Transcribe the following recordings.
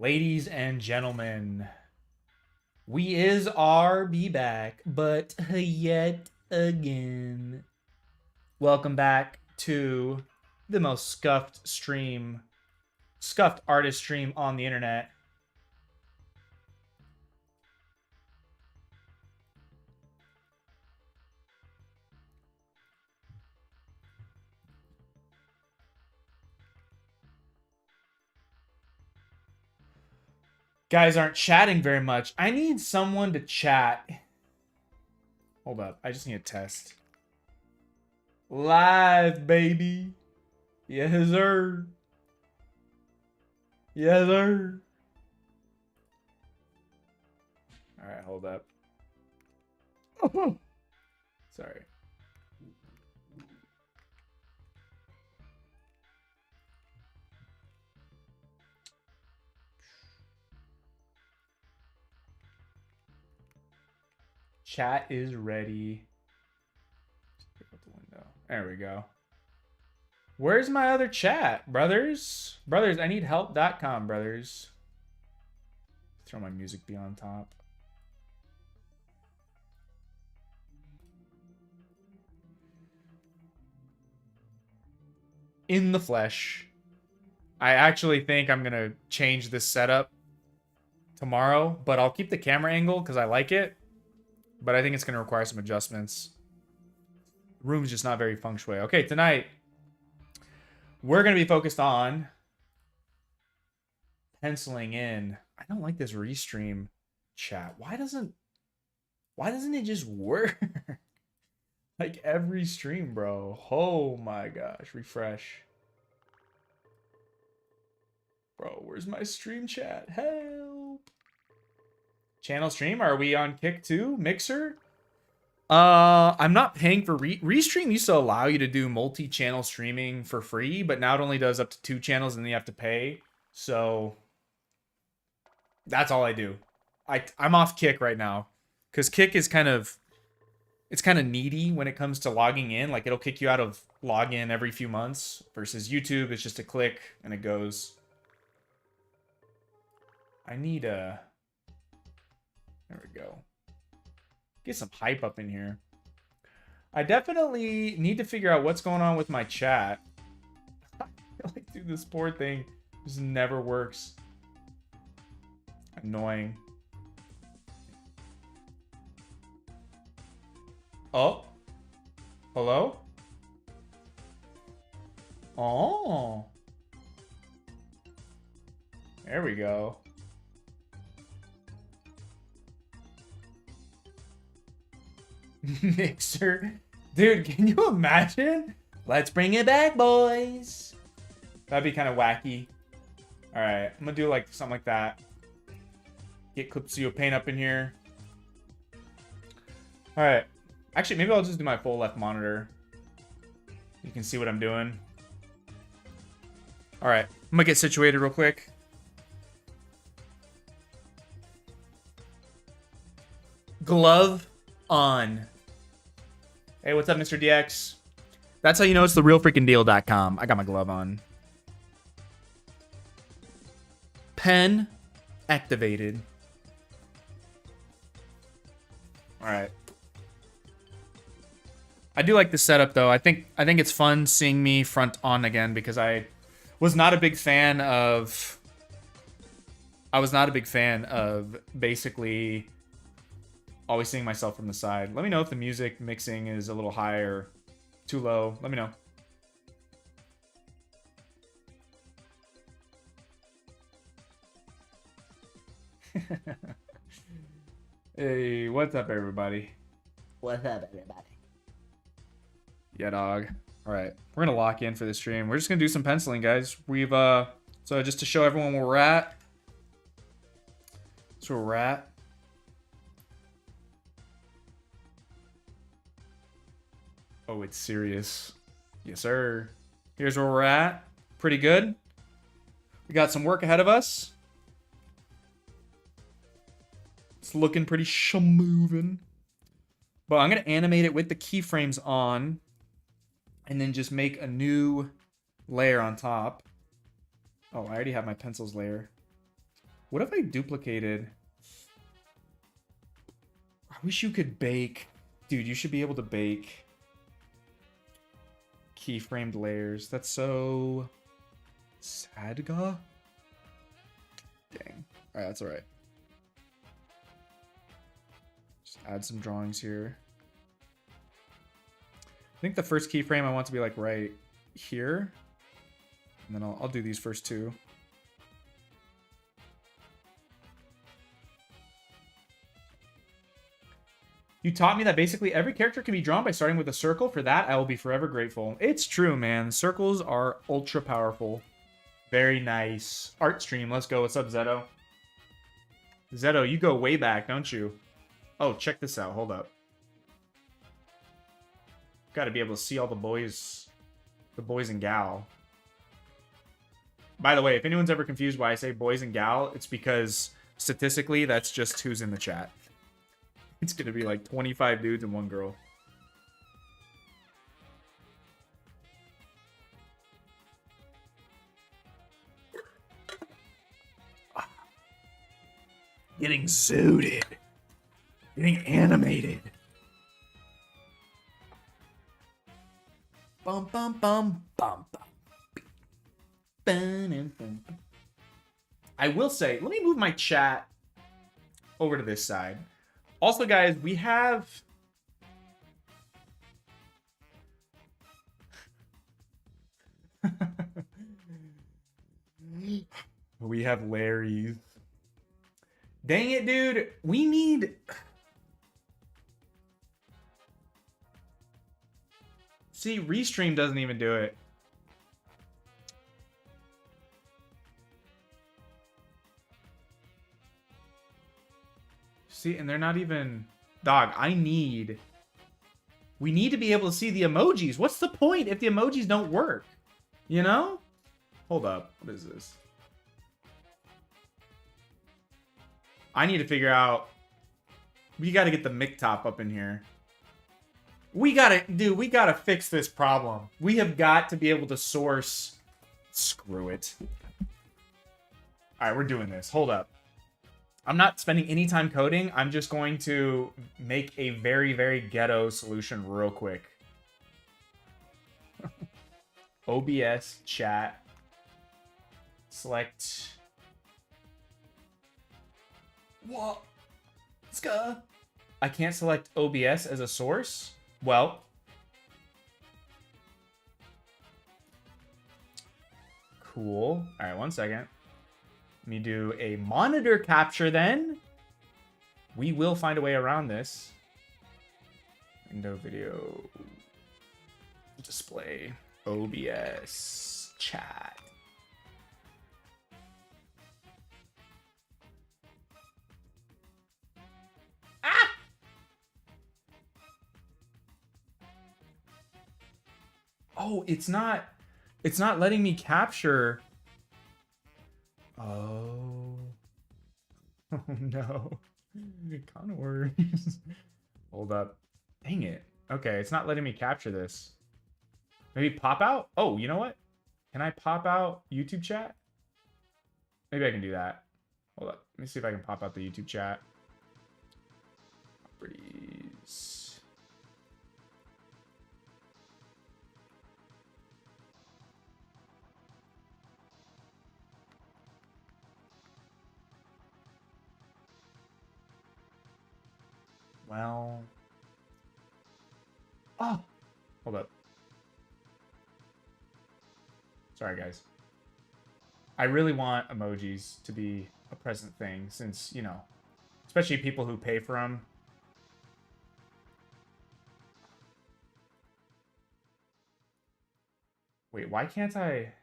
Ladies and gentlemen, we are be back, but yet again. Welcome back to the most scuffed artist stream on the internet. Guys aren't chatting very much. I need someone to chat. Hold up, I just need a test. Live, baby. Yes, sir. Yes, sir. All right, hold up. Sorry. Chat is ready. Pick up the window. There we go. Where's my other chat, brothers? Brothers, I need help.com, brothers. Throw my music beyond top. In the flesh. I actually think I'm going to change this setup tomorrow, but I'll keep the camera angle because I like it. But I think it's going to require some adjustments. The room's just not very feng shui. Okay, tonight we're going to be focused on penciling in. I don't like this restream chat. Why doesn't it just work? Like every stream, bro. Oh my gosh, refresh. Bro, where's my stream chat? Help. Channel stream, are we on Kick too? Mixer? I'm not paying for Restream used to allow you to do multi-channel streaming for free, but now it only does up to 2 channels and then you have to pay. So that's all I do. I'm off Kick right now because Kick is kind of needy when it comes to logging in. Like it'll kick you out of login every few months versus YouTube. It's just a click and it goes. I need a. There we go. Get some hype up in here. I definitely need to figure out what's going on with my chat. I feel like, dude, this poor thing just never works. Annoying. Oh. Hello? Oh. There we go. Mixer. Dude, can you imagine? Let's bring it back, boys. That'd be kind of wacky. Alright, I'm gonna do like something like that. Get Clipsio Paint up in here. Alright. Actually, maybe I'll just do my full left monitor. You can see what I'm doing. Alright, I'm gonna get situated real quick. Glove on. Hey, what's up, Mr. DX? That's how you know it's the realfreakingdeal.com. I got my glove on. Pen activated. All right. I do like this setup though. I think it's fun seeing me front on again because I was not a big fan of basically always seeing myself from the side. Let me know if the music mixing is a little high or too low. Let me know. Hey, what's up, everybody? What's up, everybody? Yeah, dog. All right, we're gonna lock in for this stream. We're just gonna do some penciling, guys. We've so just to show everyone where we're at. That's where we're at. Oh, it's serious. Yes, sir. Here's where we're at. Pretty good. We got some work ahead of us. It's looking pretty schmovin'. But I'm going to animate it with the keyframes on. And then just make a new layer on top. Oh, I already have my pencils layer. What if I duplicated? I wish you could bake. Dude, you should be able to bake keyframed layers. That's so sadga. Dang. All right, that's all right. Just add some drawings here. I think the first keyframe I want to be like right here. And then I'll do these first two. You taught me that basically every character can be drawn by starting with a circle. For that, I will be forever grateful. It's true, man. Circles are ultra powerful. Very nice. Art stream, let's go. What's up, Zeto? Zeto, you go way back, don't you? Oh, check this out. Hold up. Gotta be able to see all the boys and gal. By the way, if anyone's ever confused why I say boys and gal, it's because statistically, that's just who's in the chat. It's gonna be like 25 dudes and 1 girl. Getting zooted. Getting animated. Bum bum bum bum bum. I will say, let me move my chat over to this side. Also, guys, we have... we have Larry's. Dang it, dude. We need... See, Restream doesn't even do it. See, and they're not even... Dog, we need to be able to see the emojis. What's the point if the emojis don't work? You know? Hold up. What is this? I need to figure out... We gotta get the mic top up in here. We gotta fix this problem. We have got to be able to source... Screw it. Alright, we're doing this. Hold up. I'm not spending any time coding. I'm just going to make a very, very ghetto solution real quick. OBS chat. Select. What? Ska. I can't select OBS as a source? Well. Cool. All right, 1 second. Let me do a monitor capture then. We will find a way around this. Window video. Display. OBS. Chat. Ah! Oh, it's not letting me capture. Oh. Oh no. It kind of worries. Hold up. Dang it. Okay, it's not letting me capture this. Maybe pop out? Oh, you know what? Can I pop out YouTube chat? Maybe I can do that. Hold up. Let me see if I can pop out the YouTube chat. Properties. Well. Oh. Hold up. Sorry, guys. I really want emojis to be a present thing since, you know, especially people who pay for them. Wait, why can't I?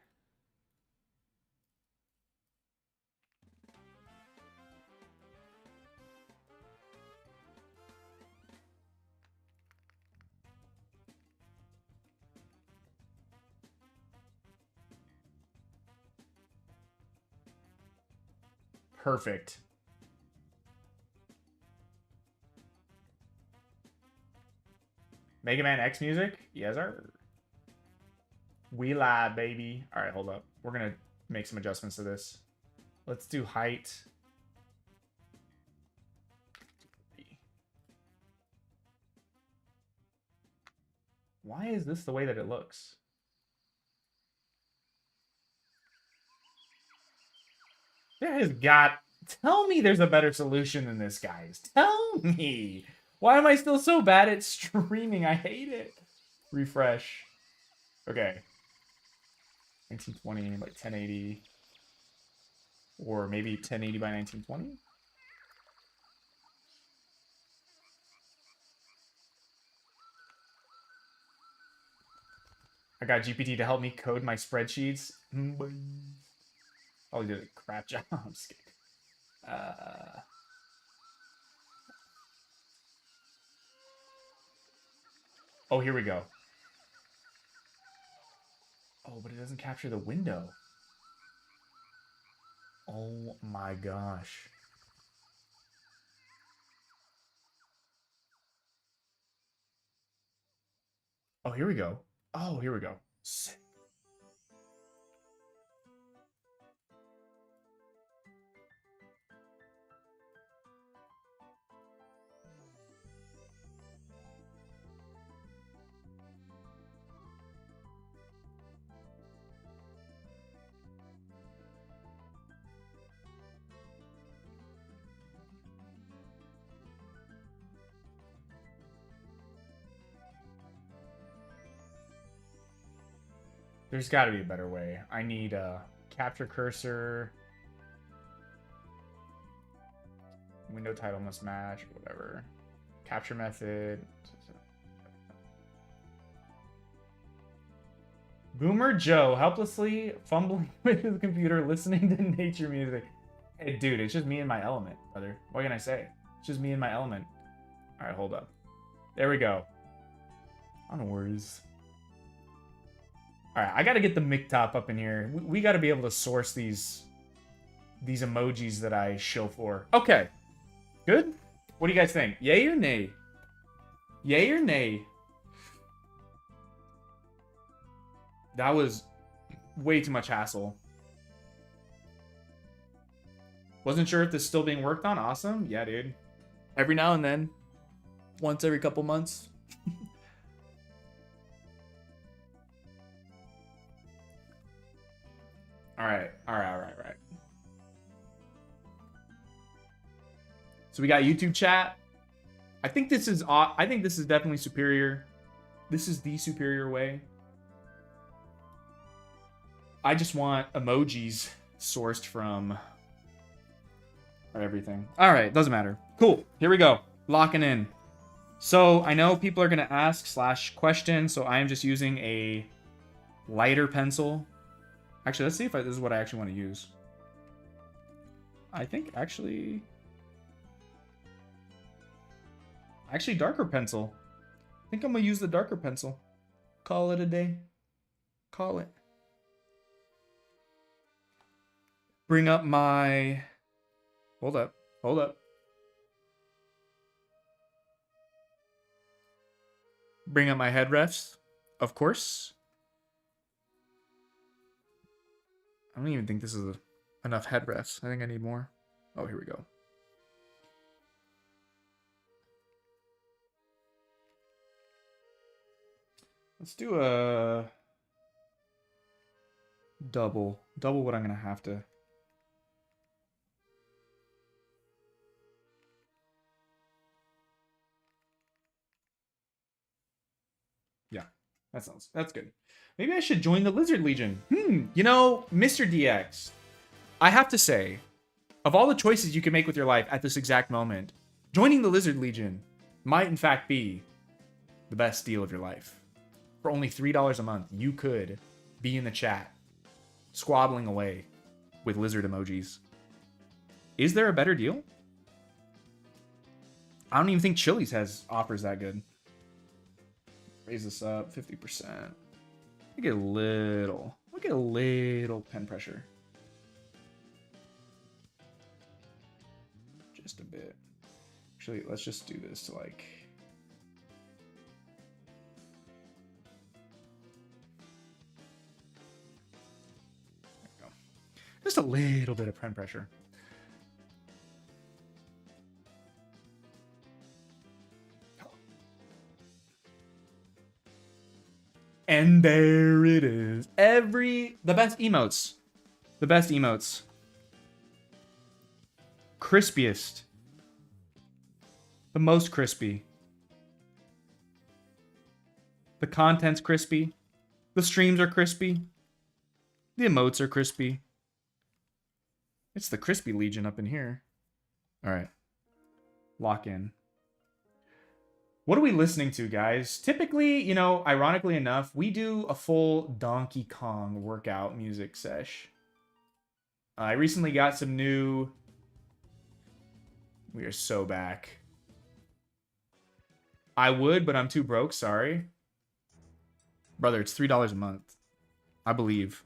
Perfect. Mega Man X music? Yes, sir. We lie, baby. All right, hold up. We're going to make some adjustments to this. Let's do height Why is this the way that it looks? There has got... Tell me there's a better solution than this, guys. Tell me. Why am I still so bad at streaming? I hate it. Refresh. Okay. 1920 by 1080. Or maybe 1080 by 1920? I got GPT to help me code my spreadsheets. Oh, you did a crap job. I'm just kidding. Oh, here we go. Oh, but it doesn't capture the window. Oh my gosh. Oh, here we go. Oh, here we go. Sick. There's got to be a better way. I need a capture cursor. Window title must match, whatever. Capture method. Boomer Joe, helplessly fumbling with his computer, listening to nature music. Hey, dude, it's just me in my element, brother. What can I say? It's just me in my element. All right, hold up. There we go. No worries. All right, I got to get the mic top up in here. We got to be able to source these emojis that I show for. Okay. Good? What do you guys think? Yay or nay? Yay or nay? That was way too much hassle. Wasn't sure if this is still being worked on. Awesome. Yeah, dude. Every now and then. Once every couple months. All right. So we got YouTube chat. I think this is definitely superior. This is the superior way. I just want emojis sourced from everything. All right, doesn't matter. Cool. Here we go. Locking in. So I know people are going to ask / question, so I am just using a lighter pencil. Actually, let's see if this is what I actually want to use. I think actually darker pencil. I think I'm going to use the darker pencil. Call it a day. Call it. Bring up my... Hold up. Bring up my head refs, of course. I don't even think this is enough head refs. I think I need more. Oh, here we go. Let's do a double. Double what I'm going to have to... Yeah, that's good. Maybe I should join the Lizard Legion. You know, Mr. DX, I have to say, of all the choices you can make with your life at this exact moment, joining the Lizard Legion might in fact be the best deal of your life. For only $3 a month, you could be in the chat, squabbling away with lizard emojis. Is there a better deal? I don't even think Chili's offers that good. Raise this up 50%. Get a little pen pressure. Just a bit. Actually, let's just do this to like... There we go. Just a little bit of pen pressure. And there it is. The best emotes. The best emotes. Crispiest. The most crispy. The content's crispy. The streams are crispy. The emotes are crispy. It's the crispy legion up in here. All right. Lock in. What are we listening to, guys? Typically, you know, ironically enough, we do a full Donkey Kong workout music sesh. I recently got some new... We are so back. I would, but I'm too broke, sorry. Brother, it's $3 a month. I believe.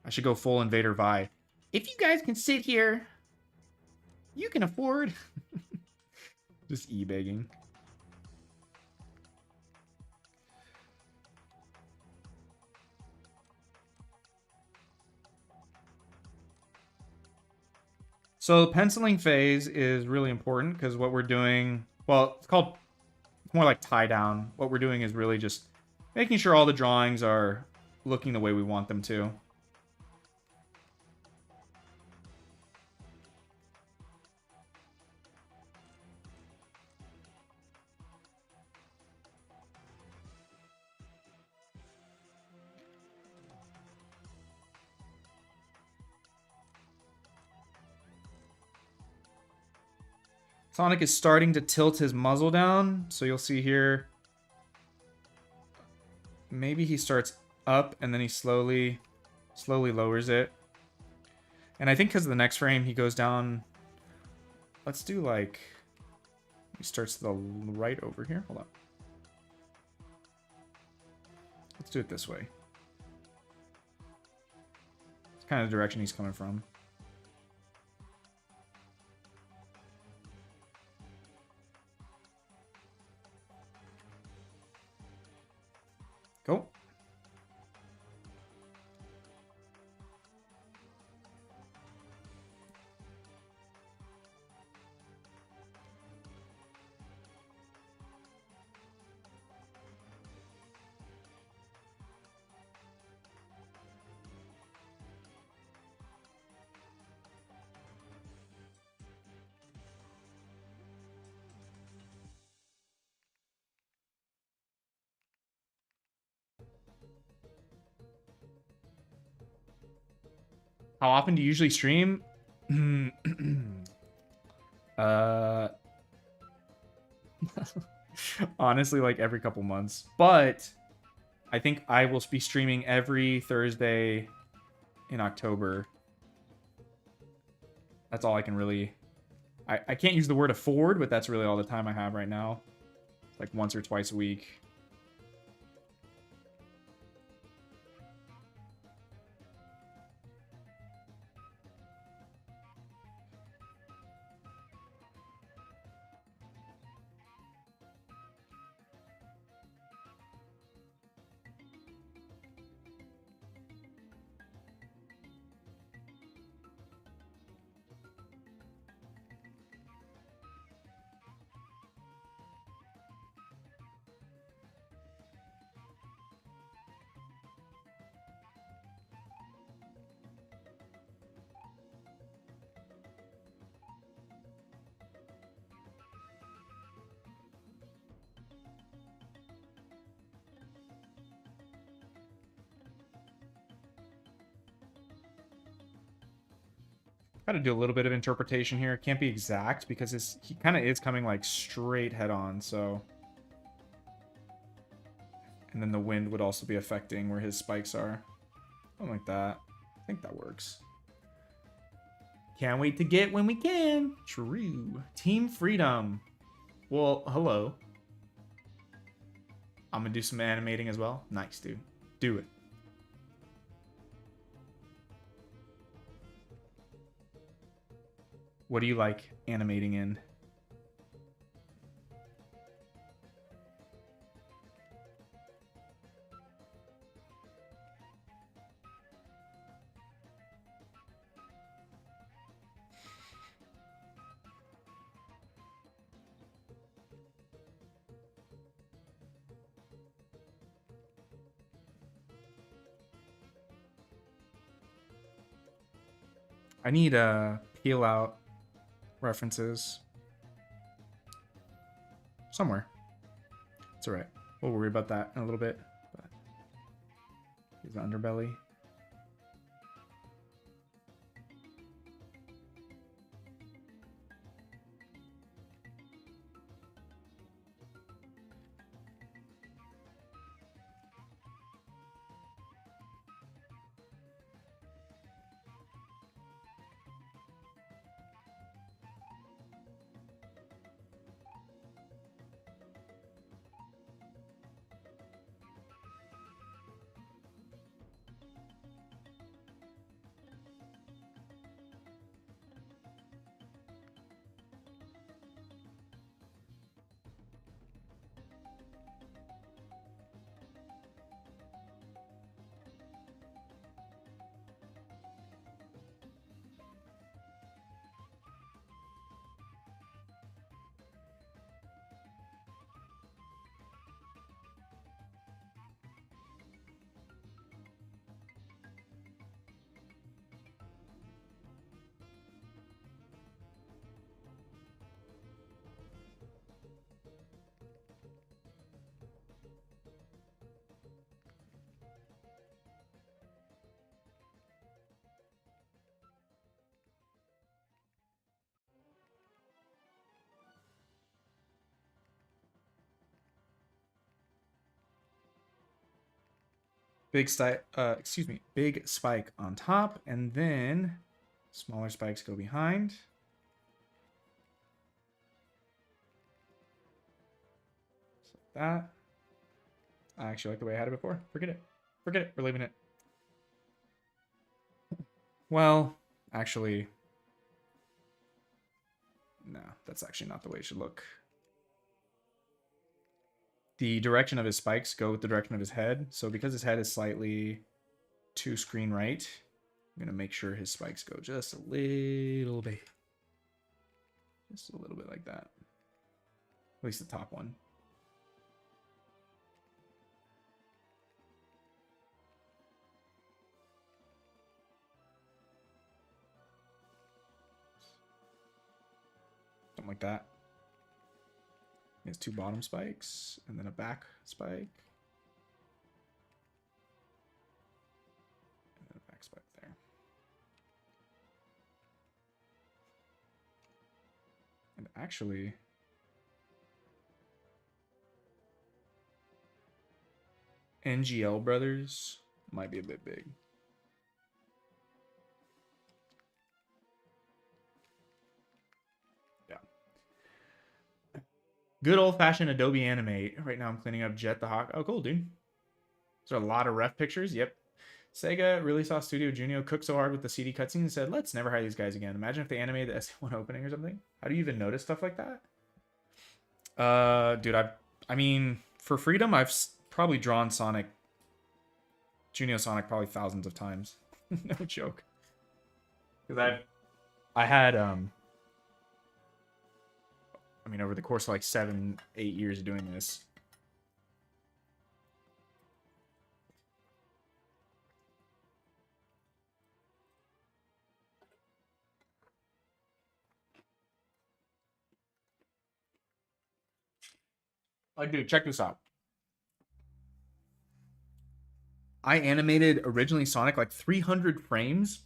I should go full Invader Vi. If you guys can sit here, you can afford. Just e-begging. So the penciling phase is really important because what we're doing, well, it's more like tie down. What we're doing is really just making sure all the drawings are looking the way we want them to. Sonic is starting to tilt his muzzle down, so you'll see here. Maybe he starts up and then he slowly lowers it. And I think because of the next frame, he goes down. Let's do like, he starts to the right over here. Hold on. Let's do it this way. It's kind of the direction he's coming from. Go. How often do you usually stream? Honestly, like every couple months. But I think I will be streaming every Thursday in October. That's all I can really... I can't use the word afford, but that's really all the time I have right now. It's like once or twice a week. Got to do a little bit of interpretation here. It can't be exact because he kind of is coming like straight head on, so... And then the wind would also be affecting where his spikes are. Something like that. I think that works. Can't wait to get when we can. True. Team Freedom. Well, hello. I'm gonna do some animating as well. Nice, dude. Do it. What do you like animating in? I need peel out references somewhere. It's all right. We'll worry about that in a little bit. But here's the underbelly. Big spike on top, and then smaller spikes go behind. Just like that. I actually like the way I had it before. Forget it. Forget it. We're leaving it. Well, actually, no, that's actually not the way it should look. The direction of his spikes go with the direction of his head. So because his head is slightly to screen right, I'm going to make sure his spikes go just a little bit. Just a little bit like that. At least the top one. Something like that. He has two bottom spikes and then a back spike. And then a back spike there. And actually, NGL Brothers might be a bit big. Good old-fashioned Adobe Animate. Right now I'm cleaning up Jet the Hawk. Oh, cool, dude. There's a lot of ref pictures. Yep. Sega really saw Studio Junio cook so hard with the CD cutscene and said, let's never hire these guys again. Imagine if they animated the S1 opening or something. How do you even notice stuff like that? Dude, I mean, for freedom, I've probably drawn Sonic, Junio Sonic probably thousands of times. No joke. Because I had, I mean, over the course of like 7-8 years of doing this. Oh, dude, check this out. I animated originally Sonic like 300 frames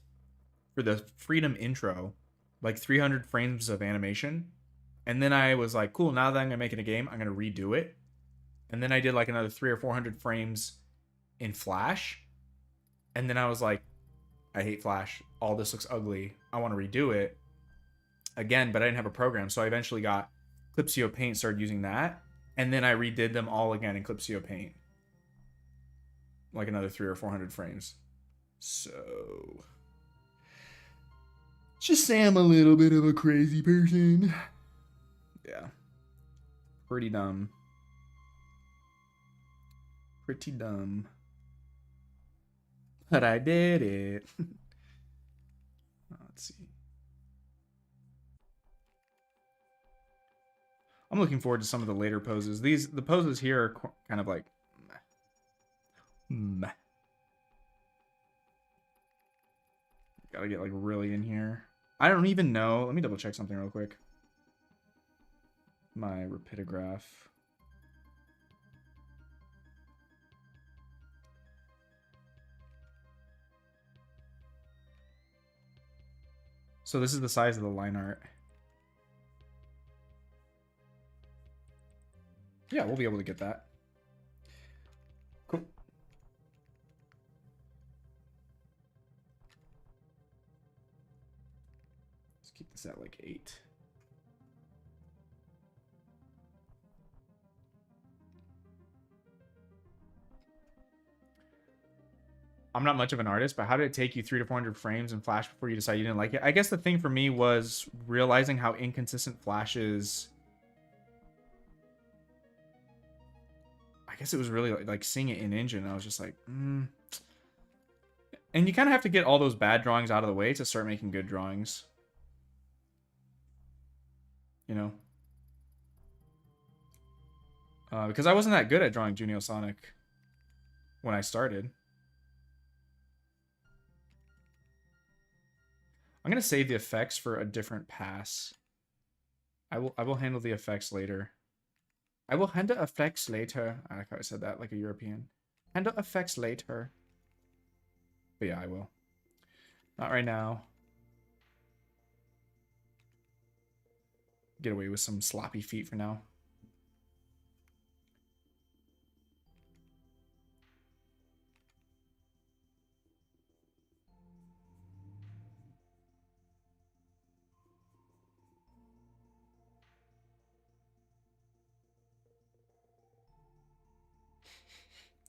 for the Freedom intro. Like 300 frames of animation. And then I was like, cool, now that I'm going to make it a game, I'm going to redo it. And then I did like another 300 or 400 frames in Flash. And then I was like, I hate Flash. All this looks ugly. I want to redo it again, but I didn't have a program. So I eventually got Clipsio Paint, started using that. And then I redid them all again in Clipsio Paint. Like another 300 or 400 frames. So just say I'm a little bit of a crazy person. Yeah. Pretty dumb. Pretty dumb. But I did it. Let's see. I'm looking forward to some of the later poses. The poses here are kind of like meh. Gotta get like really in here. I don't even know. Let me double check something real quick. My rapidograph. So this is the size of the line art. Yeah, we'll be able to get that. Cool. Let's keep this at like 8. I'm not much of an artist, but how did it take you 300 to 400 frames in Flash before you decided you didn't like it? I guess the thing for me was realizing how inconsistent Flash is. I guess it was really like seeing it in engine. I was just like, And you kind of have to get all those bad drawings out of the way to start making good drawings. You know? Because I wasn't that good at drawing Junio Sonic when I started. I'm going to save the effects for a different pass. I will handle the effects later. I will handle effects later. I like how I said that like a European. Handle effects later. But yeah, I will. Not right now. Get away with some sloppy feet for now.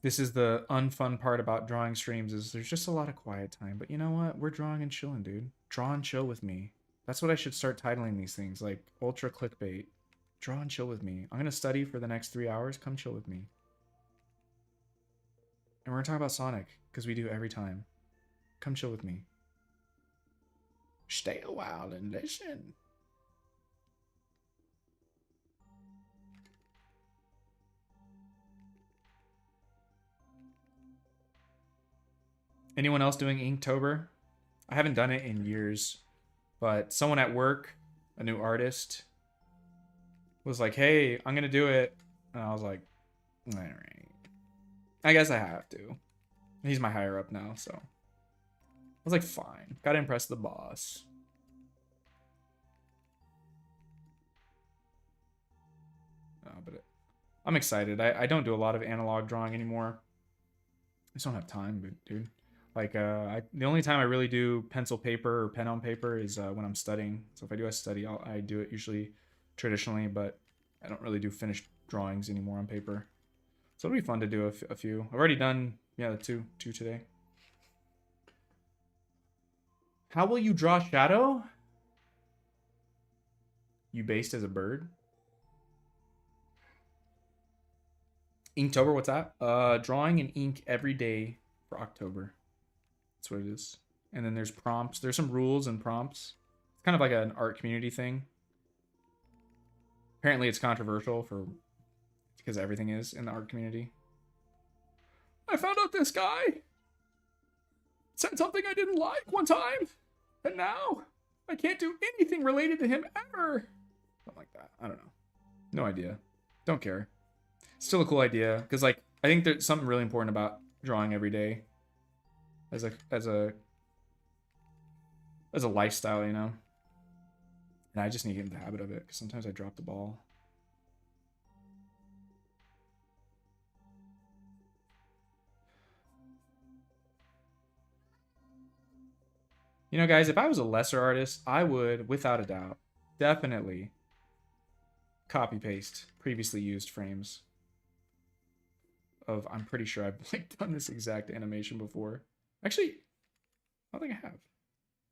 This is the unfun part about drawing streams is there's just a lot of quiet time. But you know what? We're drawing and chilling, dude. Draw and chill with me. That's what I should start titling these things, like ultra clickbait. Draw and chill with me. I'm going to study for the next 3 hours. Come chill with me. And we're going to talk about Sonic, because we do every time. Come chill with me. Stay a while and listen. Anyone else doing Inktober? I haven't done it in years, but someone at work, a new artist, was like, hey, I'm going to do it. And I was like, all right. I guess I have to. He's my higher up now, so. I was like, fine. Gotta impress the boss. But I'm excited. I don't do a lot of analog drawing anymore. I just don't have time, dude. Like, the only time I really do pencil paper or pen on paper is when I'm studying. So if I do a study, I do it usually traditionally, but I don't really do finished drawings anymore on paper. So it'll be fun to do a few. I've already done, yeah, the two today. How will you draw shadow? You based as a bird? Inktober, what's that? Drawing in ink every day for October. That's what it is. And then there's prompts. There's some rules and prompts. It's kind of like an art community thing. Apparently it's controversial because everything is in the art community. I found out this guy said something I didn't like one time, and now I can't do anything related to him ever. Something like that. I don't know. No idea. Don't care. Still a cool idea, because like I think there's something really important about drawing every day as a lifestyle, you know. And I just need to get in the habit of it, because sometimes I drop the ball. You know, guys, if I was a lesser artist, I would, without a doubt, definitely copy paste previously used frames of, I'm pretty sure I've like done this exact animation before. Actually, I don't think I have.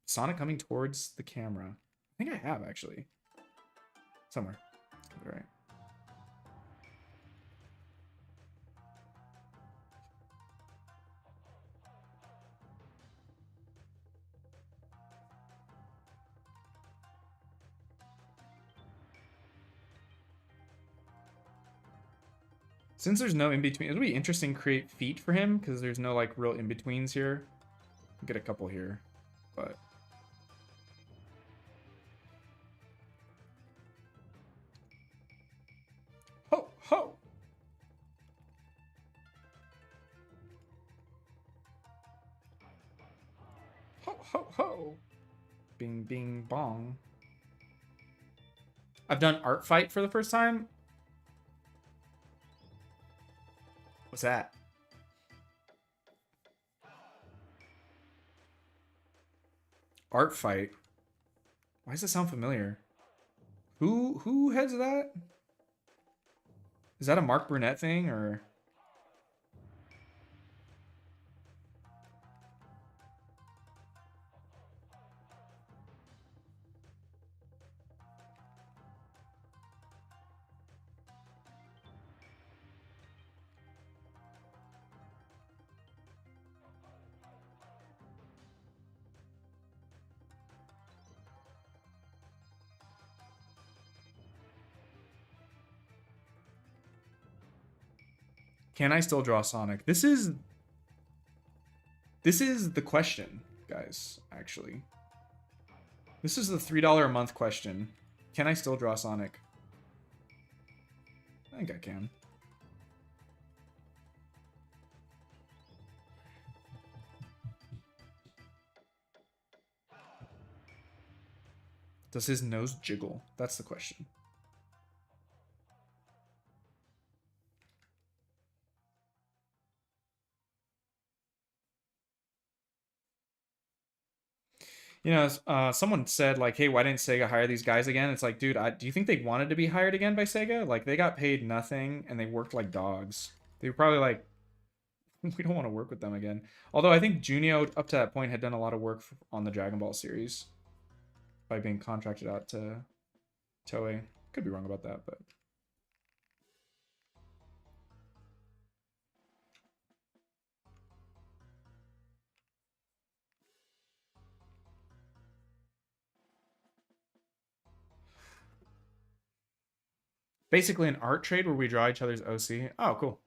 Sonic coming towards the camera. I think I have, actually. Somewhere. All right. Since there's no in-between, it'll be interesting to create feet for him, because there's no like real in-betweens here. I'll get a couple here. but ho ho. Ho ho ho. Bing bing bong. I've done art fight for the first time. What's that? Art fight. Why does it sound familiar? Who heads that? Is that a Mark Burnett thing or? Can I still draw Sonic? This is the question, guys, actually. This is the $3 a month question. Can I still draw Sonic? I think I can. Does his nose jiggle? That's the question. You know, someone said like, "Hey, why didn't Sega hire these guys again?" It's like, dude, do you think they wanted to be hired again by Sega? Like, they got paid nothing and they worked like dogs. They were probably like, we don't want to work with them again. Although I think Junio, up to that point, had done a lot of work on the Dragon Ball series by being contracted out to Toei. Could be wrong about that, but. Basically an art trade where we draw each other's OC. Oh, cool.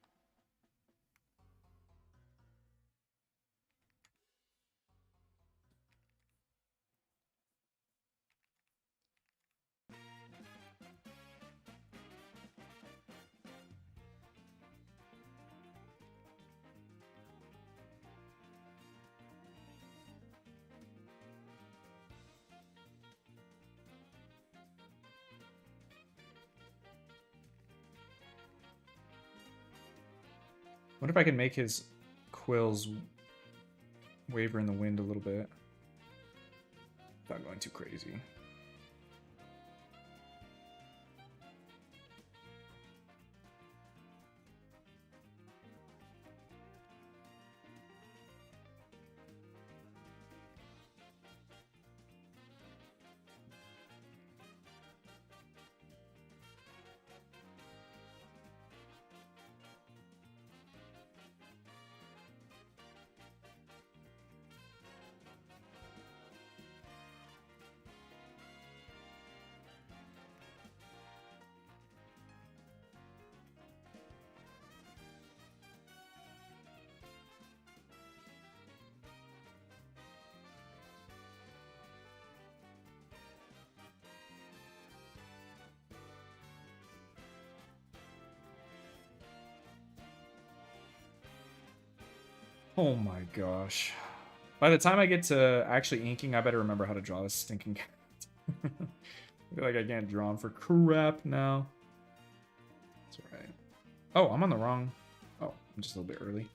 Wonder if I can make his quills waver in the wind a little bit without going too crazy. Oh my gosh. By the time I get to actually inking, I better remember how to draw this stinking cat. I feel like I can't draw him for crap now. It's alright. Oh, I'm on the wrong... Oh, I'm just a little bit early.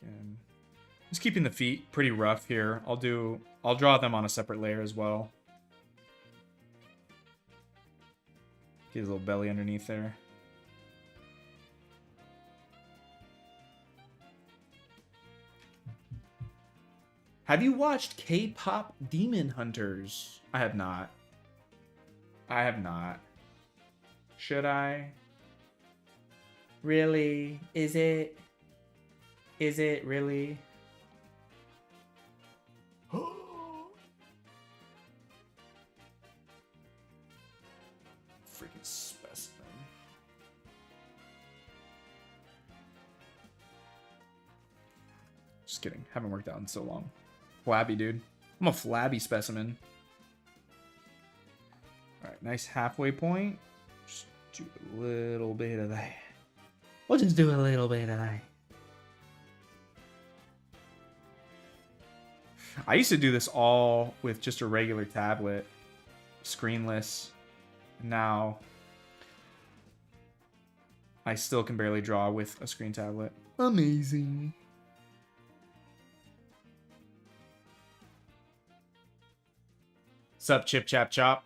Again. Just keeping the feet pretty rough here. I'll draw them on a separate layer as well. Get his little belly underneath there. Have you watched K-pop Demon Hunters? I have not. I have not. Should I? Really? Is it? Is it really? Freaking specimen. Just kidding. Haven't worked out in so long. Flabby, dude. I'm a flabby specimen. Alright, nice halfway point. Just do a little bit of that. We'll just do a little bit of that. I used to do this all with just a regular tablet, screenless. Now, I still can barely draw with a screen tablet. Amazing. Sup, Chip Chap Chop?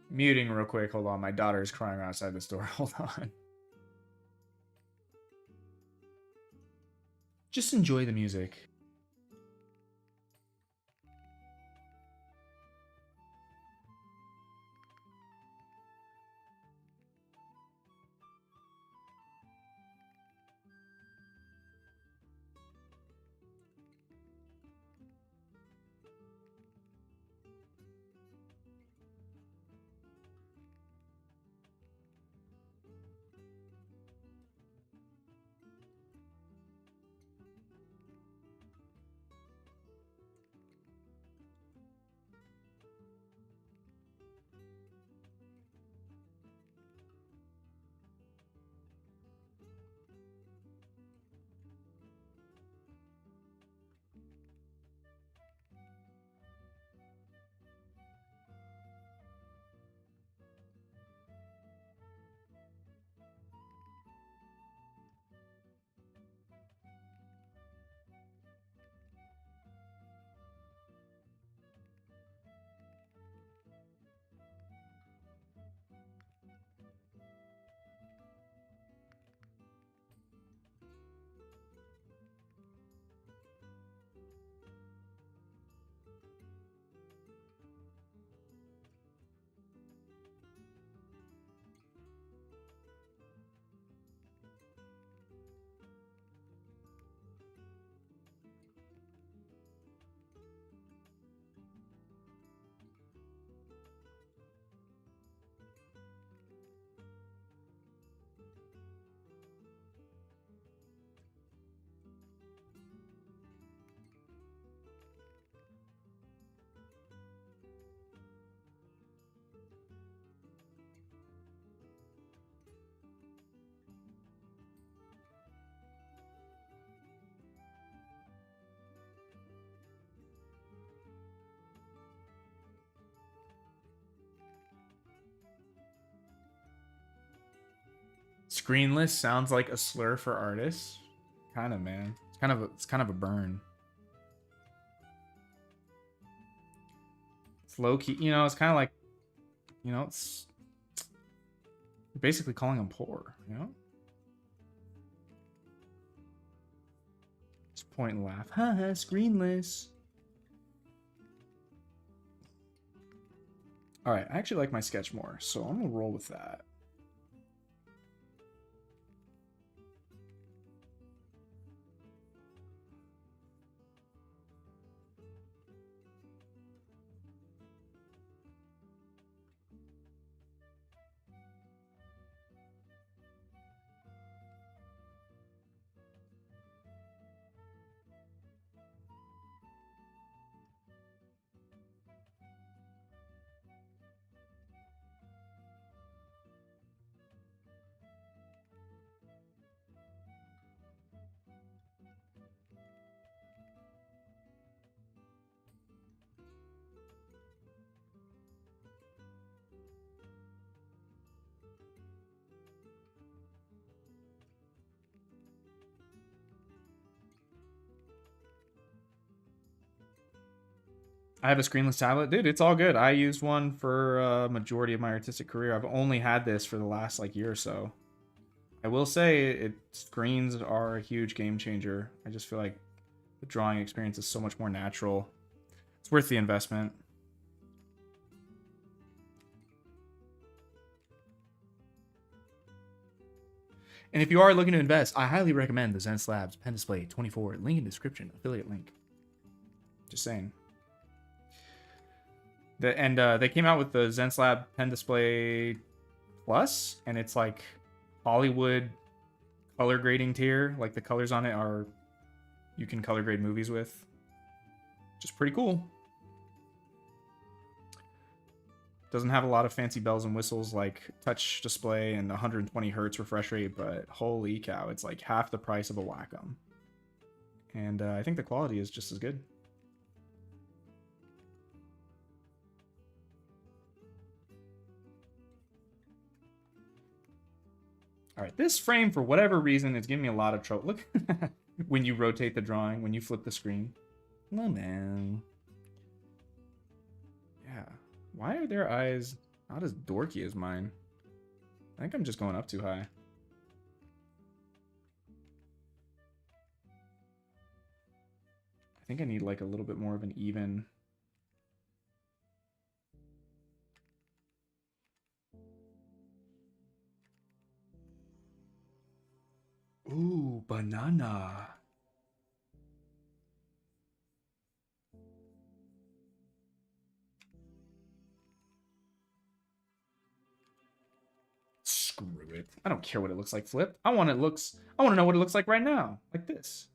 Muting real quick. Hold on. My daughter is crying outside this door. Hold on. Just enjoy the music. Screenless sounds like a slur for artists. Kind of, man. It's kind of a burn. It's low key, you know, it's kind of like, you know, it's basically calling them poor, you know? Just point and laugh. Haha, screenless. All right, I actually like my sketch more, so I'm gonna roll with that. I have a screenless tablet. Dude, it's all good. I used one for a majority of my artistic career. I've only had this for the last like year or so. I will say screens are a huge game changer. I just feel like the drawing experience is so much more natural. It's worth the investment. And if you are looking to invest, I highly recommend the Zen Labs Pen Display 24. Link in description. Affiliate link. Just saying. They came out with the Zen Lab Pen Display Plus, and it's like Hollywood color grading tier. Like the colors on it are you can color grade movies with. Which is pretty cool. Doesn't have a lot of fancy bells and whistles like touch display and 120 hertz refresh rate, but holy cow, it's like half the price of a Wacom. And I think the quality is just as good. All right, this frame, for whatever reason, is giving me a lot of trouble. Look, when you rotate the drawing, when you flip the screen. Oh, man. Yeah. Why are their eyes not as dorky as mine? I think I'm just going up too high. I think I need like a little bit more of an even... Ooh, banana. Screw it. I don't care what it looks like flipped. I want to know what it looks like right now. Like this.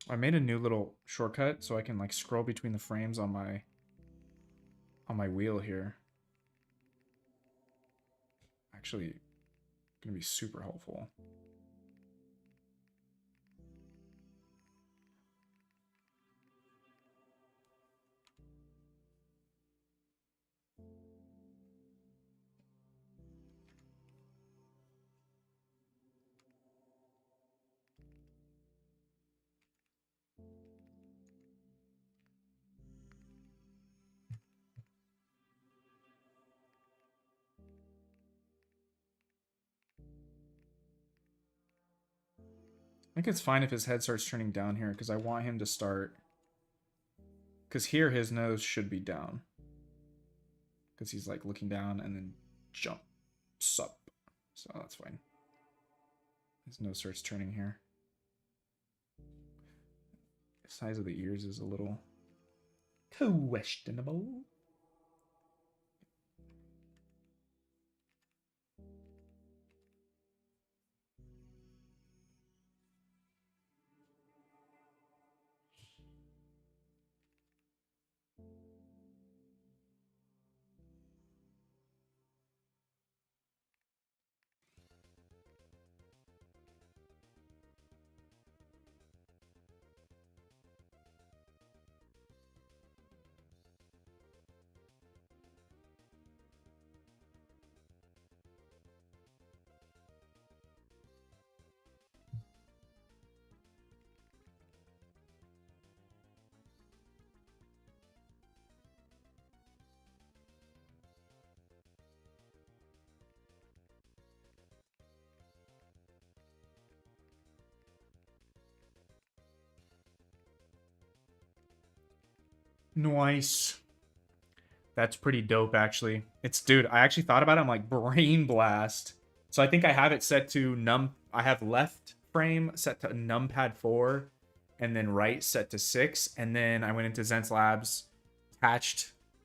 I made a new little shortcut so I can like scroll between the frames on my wheel here. Actually, gonna be super helpful. I think it's fine if his head starts turning down here because I want him to start. Because here his nose should be down. Because he's like looking down and then jumps up. So that's fine. His nose starts turning here. The size of the ears is a little questionable. Nice. That's pretty dope, actually. Dude, I actually thought about it. I'm like, brain blast. So I think I have it set to I have left frame set to numpad 4, and then right set to 6. And then I went into Zen's Labs,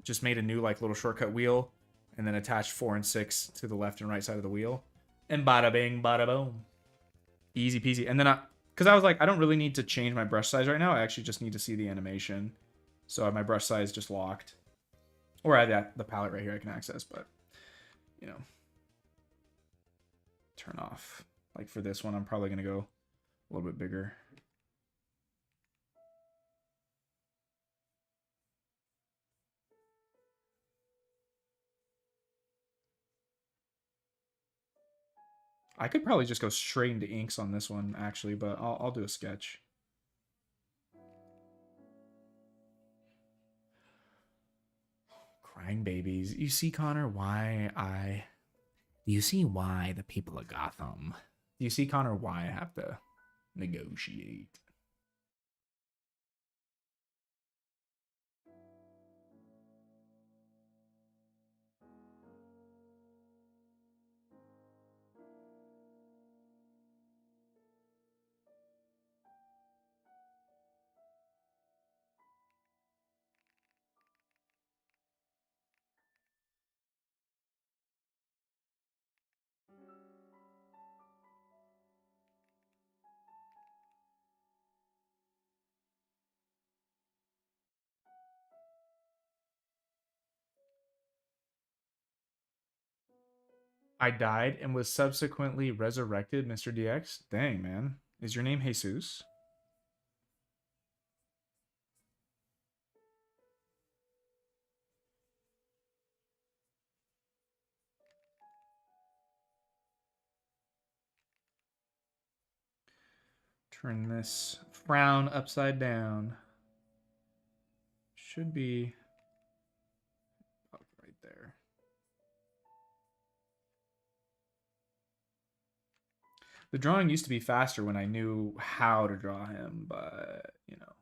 just made a new like little shortcut wheel, and then attached 4 and 6 to the left and right side of the wheel. And bada bing, bada boom. Easy peasy. And then because I was like, I don't really need to change my brush size right now. I actually just need to see the animation. So my brush size just locked. Or I have the palette right here I can access, but, you know, turn off. Like for this one, I'm probably going to go a little bit bigger. I could probably just go straight into inks on this one, actually, but I'll do a sketch. Crying babies. You see, Connor, do you see why the people of Gotham? Do you see, Connor, why I have to negotiate? I died and was subsequently resurrected, Mr. DX. Dang, man. Is your name Jesus? Turn this frown upside down. Should be right there. The drawing used to be faster when I knew how to draw him, but, you know.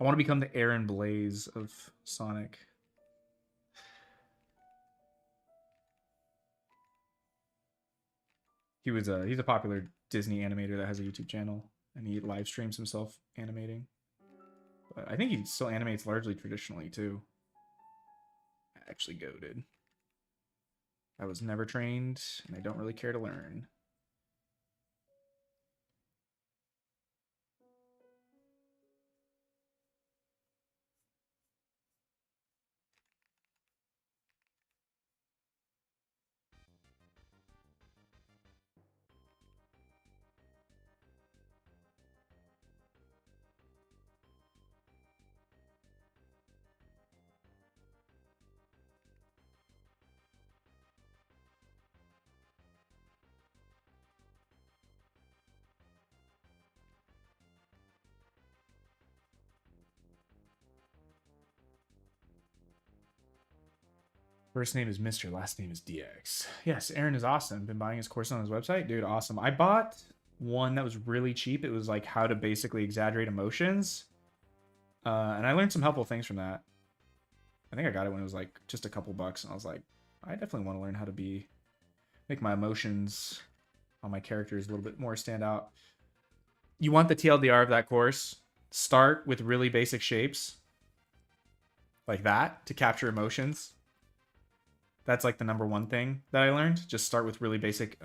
I want to become the Aaron Blaze of Sonic. He's a popular Disney animator that has a YouTube channel, and he live streams himself animating. But I think he still animates largely traditionally too. Actually goated. I was never trained, and I don't really care to learn. First name is Mr. Last name is DX. Yes, Aaron is awesome. Been buying his course on his website. Dude, awesome. I bought one that was really cheap. It was like how to basically exaggerate emotions. And I learned some helpful things from that. I think I got it when it was like just a couple bucks. And I was like, I definitely want to learn how to make my emotions on my characters a little bit more stand out. You want the TLDR of that course? Start with really basic shapes. Like that to capture emotions. That's like the #1 thing that I learned. Just start with really basic,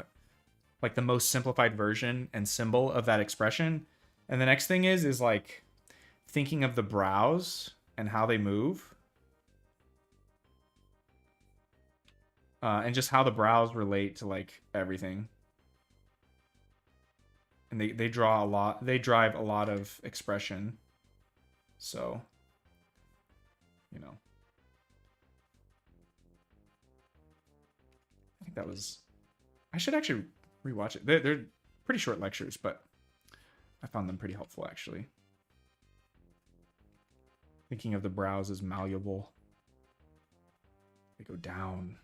like the most simplified version and symbol of that expression. And the next thing is like thinking of the brows and how they move. And just how the brows relate to like everything. And they draw a lot, they drive a lot of expression. So, you know. I think that was... I should actually rewatch it. They're pretty short lectures, but I found them pretty helpful, actually. Thinking of the brows as malleable. They go down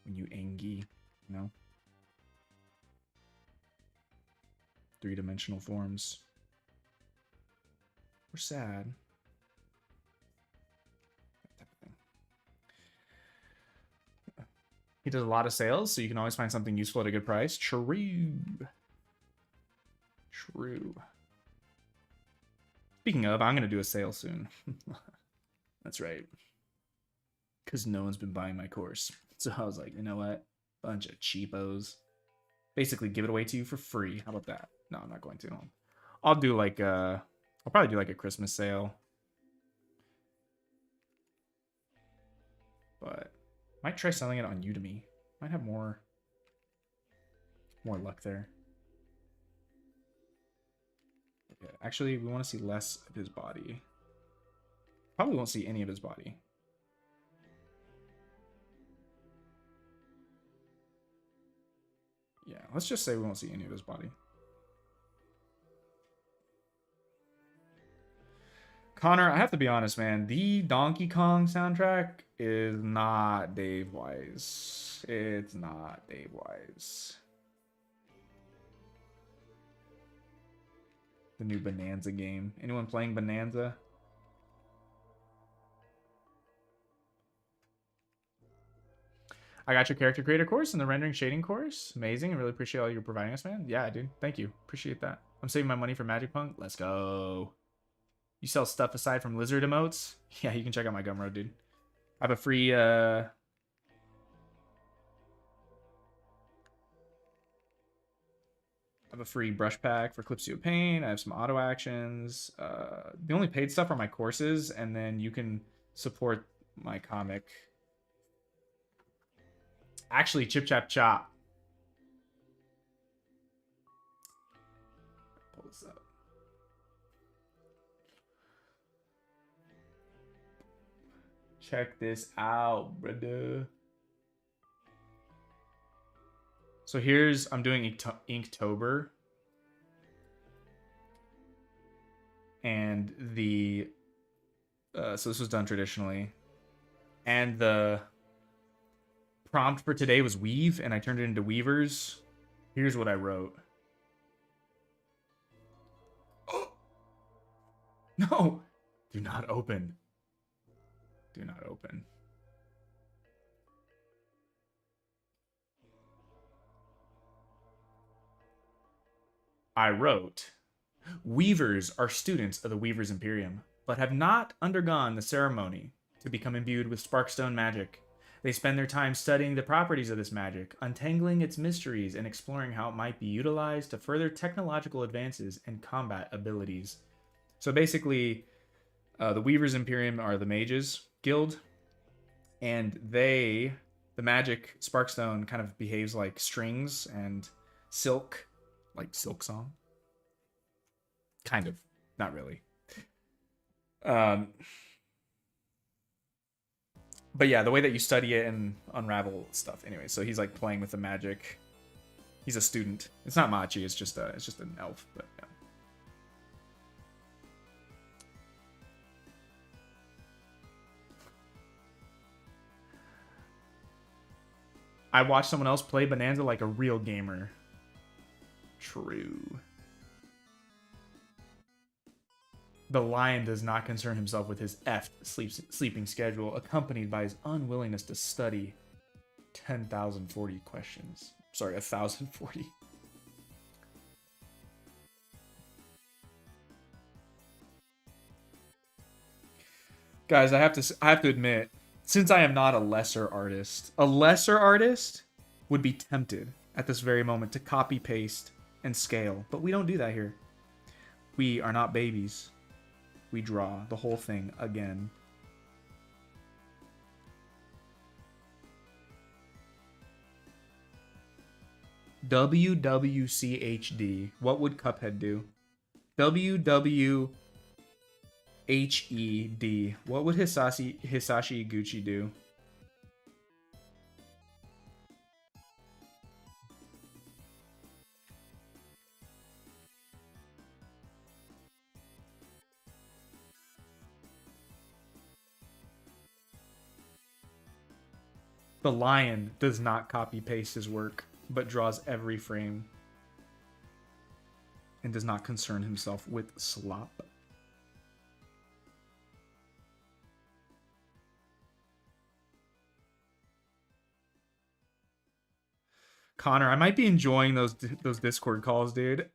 when you angry, you know? 3-dimensional forms. We're sad. He does a lot of sales, so you can always find something useful at a good price. True. True. Speaking of, I'm going to do a sale soon. That's right. Because no one's been buying my course. So I was like, you know what? Bunch of cheapos. basically give it away to you for free. How about that? No, I'm not going to. I'll do like I'll probably do like a Christmas sale. But might try selling it on Udemy. Might have more luck there. Okay, actually, we want to see less of his body. Probably won't see any of his body. Yeah, let's just say we won't see any of his body. Connor, I have to be honest, man. The Donkey Kong soundtrack is not Dave Wise. It's not Dave Wise. The new Bonanza game. Anyone playing Bonanza? I got your character creator course and the rendering shading course. Amazing. I really appreciate all you're providing us, man. Yeah, dude. Thank you. Appreciate that. I'm saving my money for Magic Punk. Let's go. You sell stuff aside from lizard emotes? Yeah, you can check out my Gumroad, dude. I have a free brush pack for Clipsio Paint. I have some auto actions. The only paid stuff are my courses, and then you can support my comic. Actually, Chip Chap Chop. Pull this up. Check this out, brother. So here's, I'm doing Inktober. And the, so this was done traditionally. And the prompt for today was weave, and I turned it into weavers. Here's what I wrote. Oh! No! Do not open. Do not open. I wrote, weavers are students of the Weaver's Imperium, but have not undergone the ceremony to become imbued with Sparkstone magic. They spend their time studying the properties of this magic, untangling its mysteries, and exploring how it might be utilized to further technological advances and combat abilities. So basically, the Weaver's Imperium are the mages guild, and the magic Sparkstone kind of behaves like strings and silk, like Silk Song. Kind of, not really. But yeah, the way that you study it and unravel stuff. Anyway, so he's like playing with the magic. He's a student. It's not Machi. It's just an elf. But yeah. I watched someone else play Bonanza like a real gamer. True. The lion does not concern himself with his effed sleeping schedule, accompanied by his unwillingness to study 10,040 questions. Sorry, 1,040. Guys, I have to admit, since I am not a lesser artist would be tempted at this very moment to copy paste and scale, but we don't do that here. We are not babies. We draw the whole thing again. WWCHD. What would Cuphead do? WWHED. What would Hisashi Iguchi do? The lion does not copy paste his work, but draws every frame and does not concern himself with slop. Connor, I might be enjoying those Discord calls, dude.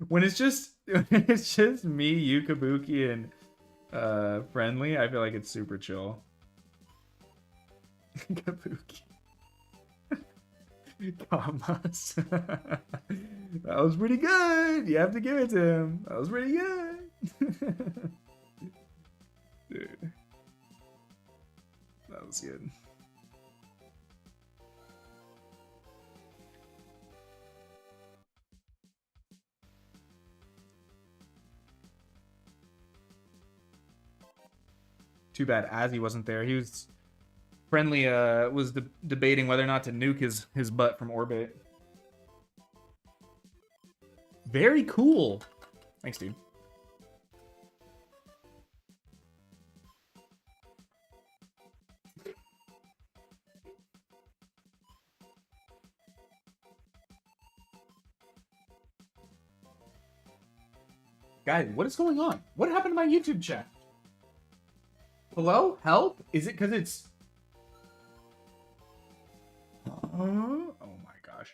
When it's just me, you, Kabuki, and Friendly, I feel like it's super chill. Kabuki. Commas. That was pretty good. You have to give it to him. That was pretty good. Dude. That was good. Too bad Azzy wasn't there. He was friendly. Was debating whether or not to nuke his butt from orbit. Very cool. Thanks, dude. Guys, what is going on? What happened to my YouTube chat? Hello? Help? Is it because it's... Oh my gosh.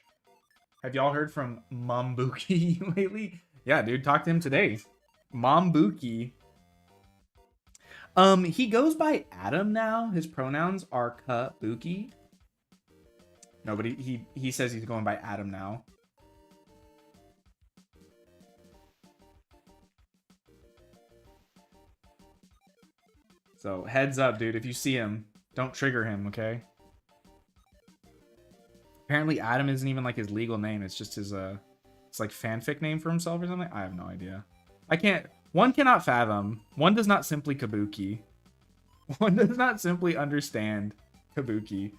Have y'all heard from Mambuki lately? Yeah, dude, talk to him today. Mambuki. He goes by Adam now. His pronouns are Kabuki. No, but he says he's going by Adam now. So heads up, dude. If you see him, don't trigger him, okay? Apparently Adam isn't even like his legal name. It's just his it's like fanfic name for himself or something. I have no idea. One cannot fathom. One does not simply Kabuki. One does not simply understand Kabuki.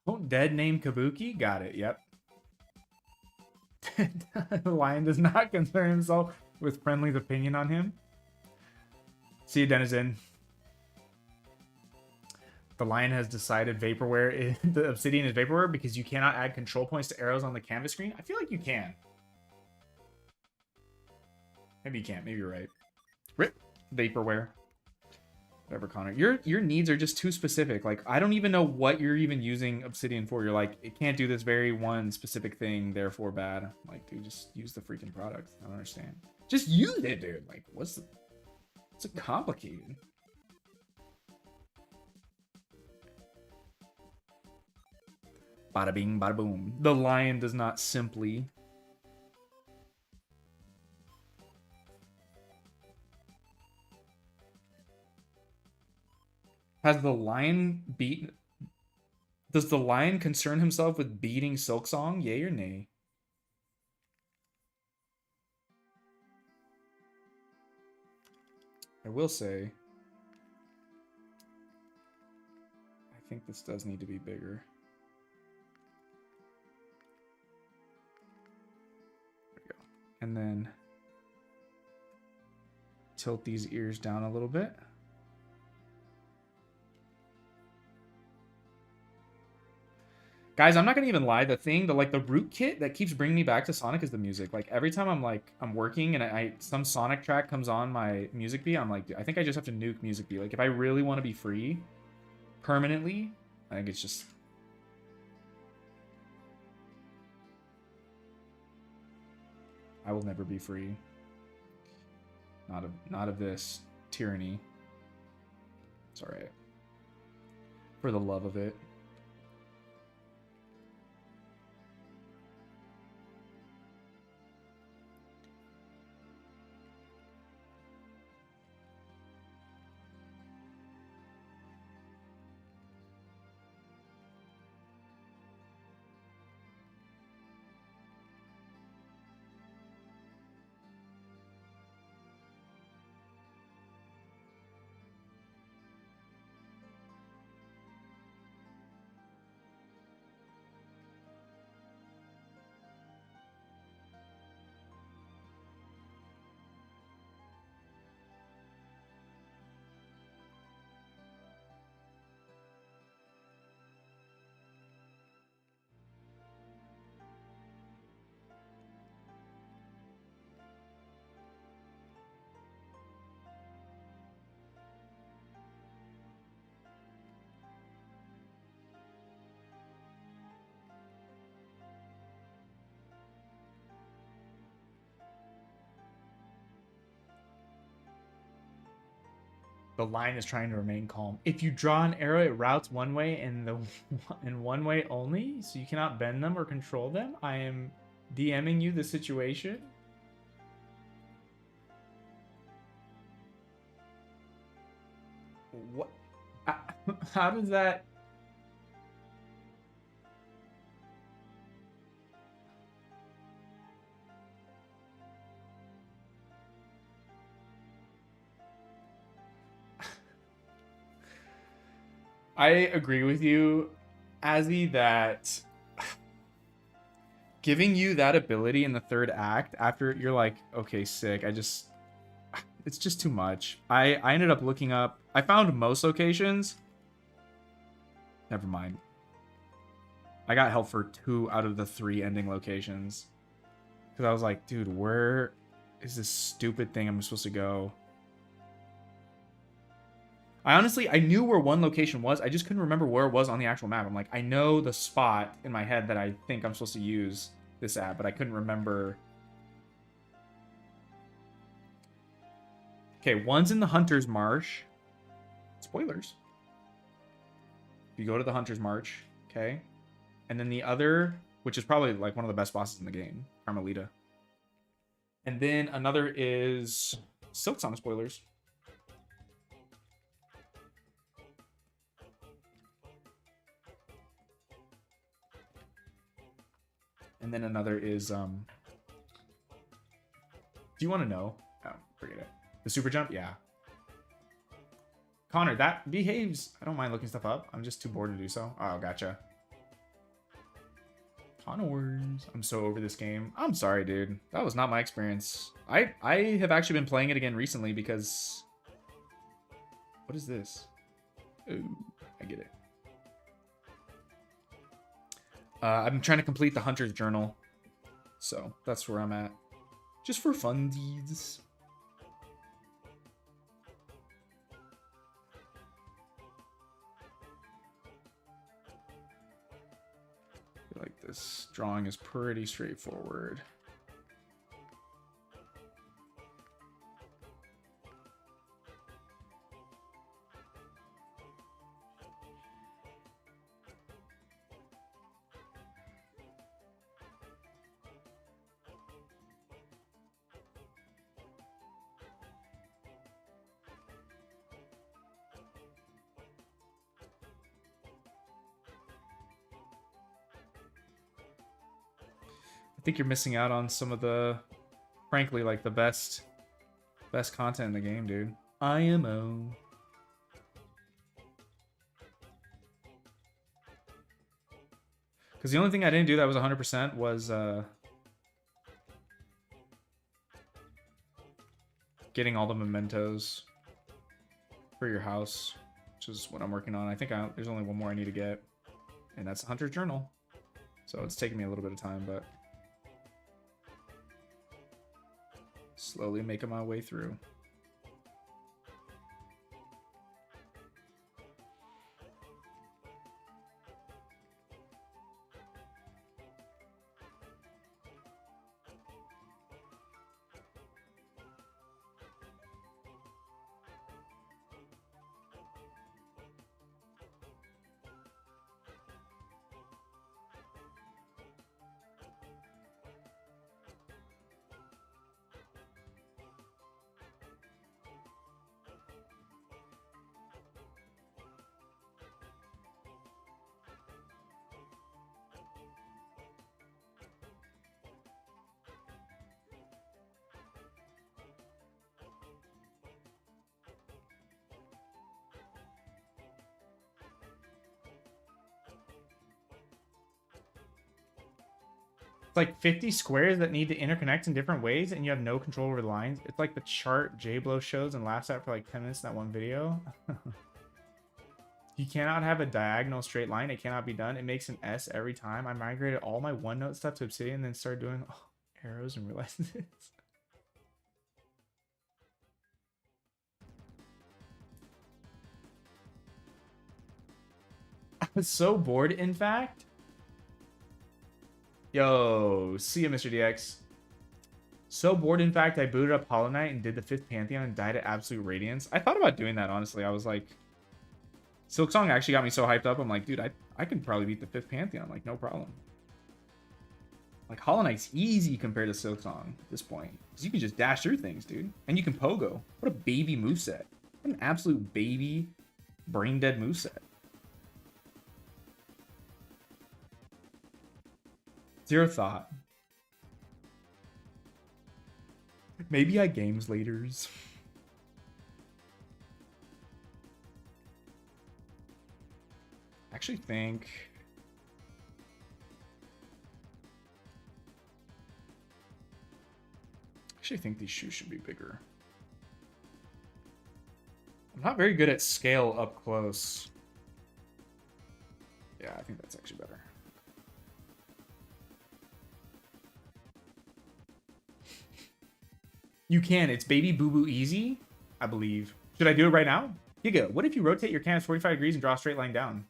Oh, dead name Kabuki? Got it, yep. The lion does not concern himself with Friendly's opinion on him. See you, Denizen. The lion has decided vaporware the obsidian is vaporware because you cannot add control points to arrows on the canvas screen. I feel like you can. Maybe you can't. Maybe you're right. Rip. Vaporware. Whatever, Connor. Your needs are just too specific. Like, I don't even know what you're even using obsidian for. You're like, it can't do this very one specific thing, therefore bad. I'm like, dude, just use the freaking product. I don't understand. Just use it, dude. Like, what's it complicated? Bada bing, bada boom. The lion does not simply... Has the lion beat... Does the lion concern himself with beating Silksong? Yay or nay? I will say... I think this does need to be bigger. There we go. And then... tilt these ears down a little bit. Guys, I'm not gonna even lie. The rootkit that keeps bringing me back to Sonic is the music. Like, every time I'm working and some Sonic track comes on my music beat, I'm like, dude, I think I just have to nuke music beat. Like, if I really want to be free permanently, I think it's just... I will never be free. Not of this tyranny. It's alright. For the love of it. The line is trying to remain calm. If you draw an arrow, it routes one way and in one way only, so you cannot bend them or control them. I am DMing you the situation. What? How does that? I agree with you, Azzy, that giving you that ability in the third act after you're like, okay, sick, it's just too much. I ended up looking up, I found most locations. Never mind. I got help for 2 out of the 3 ending locations. Because I was like, dude, where is this stupid thing I'm supposed to go? I knew where one location was. I just couldn't remember where it was on the actual map. I'm like, I know the spot in my head that I think I'm supposed to use this at, but I couldn't remember. Okay, one's in the Hunter's Marsh. Spoilers. If you go to the Hunter's March, okay? And then the other, which is probably like one of the best bosses in the game, Carmelita. And then another is Silksong, spoilers. And then another is do you want to know? Oh, forget it. The super jump? Yeah. Connor, that behaves. I don't mind looking stuff up. I'm just too bored to do so. Oh, gotcha. Connors. I'm so over this game. I'm sorry, dude. That was not my experience. I have actually been playing it again recently because... What is this? Ooh, I get it. I'm trying to complete the Hunter's Journal. So, that's where I'm at. Just for funsies. I feel like this drawing is pretty straightforward. I think you're missing out on some of the, frankly, like the best content in the game, dude. IMO. Because the only thing I didn't do that was 100% was getting all the mementos for your house, which is what I'm working on. I think there's only one more I need to get, and that's the Hunter's Journal. So it's taking me a little bit of time, but slowly making my way through. It's like 50 squares that need to interconnect in different ways, and you have no control over the lines. It's like the chart J-Blow shows and laughs at for like 10 minutes in that one video. You cannot have a diagonal straight line. It cannot be done. It makes an S every time. I migrated all my OneNote stuff to Obsidian and then started doing arrows and realized this. I was so bored, in fact. Yo, see ya, Mr. DX. So bored, in fact, I booted up Hollow Knight and did the 5th Pantheon and died at Absolute Radiance. I thought about doing that, honestly. I was like... Silksong actually got me so hyped up. I'm like, dude, I could probably beat the 5th Pantheon. Like, no problem. Like, Hollow Knight's easy compared to Silksong at this point. Because you can just dash through things, dude. And you can pogo. What a baby moveset. What an absolute baby, brain-dead moveset. Zero thought. Maybe I games laters. Actually think... I think these shoes should be bigger. I'm not very good at scale up close. Yeah, I think that's actually better. You can. It's Baby Boo Boo Easy, I believe. Should I do it right now? Giga, what if you rotate your canvas 45 degrees and draw a straight line down?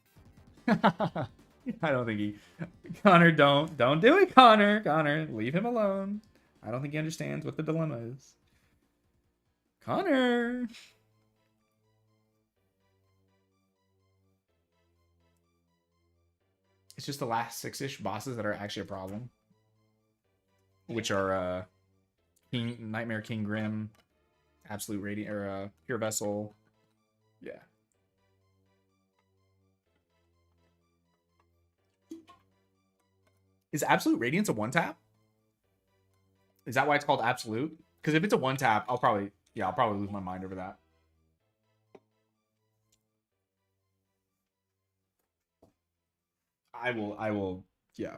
I don't think he... Connor, don't do it, Connor. Connor, leave him alone. I don't think he understands what the dilemma is. Connor! It's just the last 6-ish bosses that are actually a problem. Which are Nightmare King Grim, Absolute Radiant, or Pure Vessel. Yeah. Is Absolute Radiance a one-tap? Is that why it's called Absolute? Because if it's a one-tap, I'll probably lose my mind over that. I will, yeah.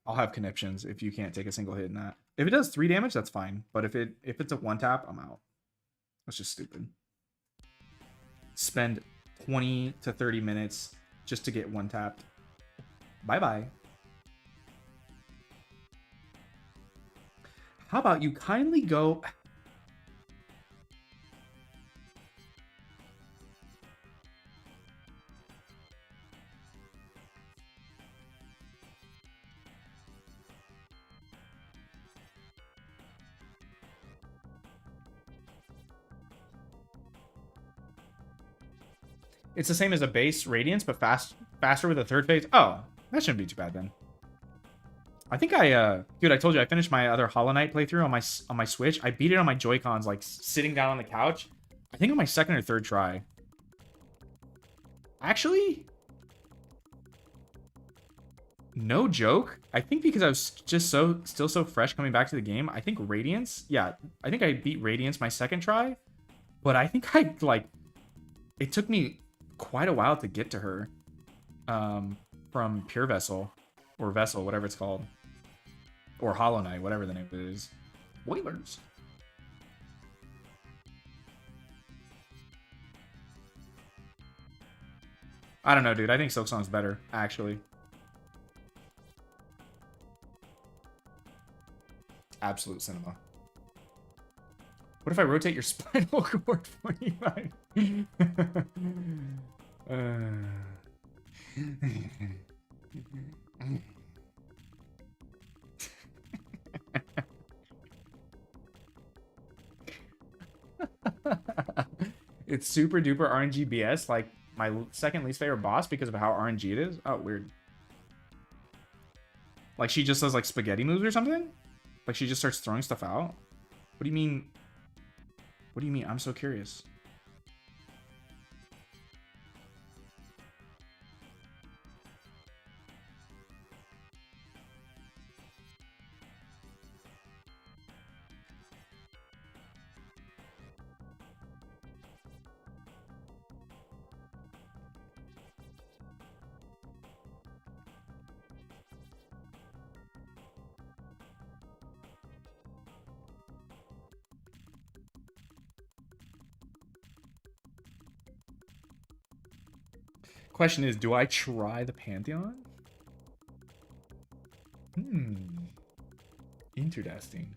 I'll have conniptions if you can't take a single hit in that. If it does 3 damage, that's fine. But if it's a one-tap, I'm out. That's just stupid. Spend 20 to 30 minutes just to get one-tapped. Bye-bye. How about you kindly go... It's the same as a base Radiance, but faster with a 3rd phase. Oh, that shouldn't be too bad then. I think dude, I told you I finished my other Hollow Knight playthrough on my Switch. I beat it on my Joy-Cons, like sitting down on the couch. I think on my 2nd or 3rd try. Actually, no joke. I think because I was just still so fresh coming back to the game. I think Radiance. Yeah, I think I beat Radiance my 2nd try, but I think it took me quite a while to get to her, from Pure Vessel or Vessel, whatever it's called. Or Hollow Knight, whatever the name of it is. Spoilers. I don't know, dude. I think Silksong's better, actually. Absolute cinema. What if I rotate your spinal cord 45? It's super duper RNG BS, like my 2nd least favorite boss because of how RNG it is. Oh, weird. Like she just does like spaghetti moves or something? Like she just starts throwing stuff out? What do you mean? What do you mean? I'm so curious. Question is, do I try the Pantheon? Interesting.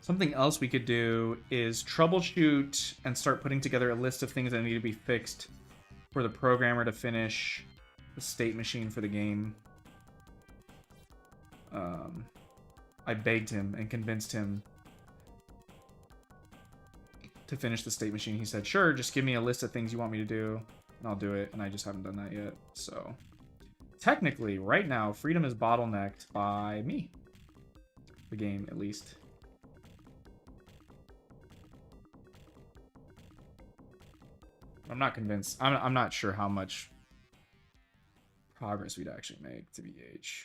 Something else we could do is troubleshoot and start putting together a list of things that need to be fixed for the programmer to finish the state machine for the game. I begged him and convinced him to finish the state machine. He said, sure, just give me a list of things you want me to do, and I'll do it, and I just haven't done that yet. So, technically, right now, Freedom is bottlenecked by me. The game, at least. I'm not convinced. I'm not sure how much progress we'd actually make, to BH.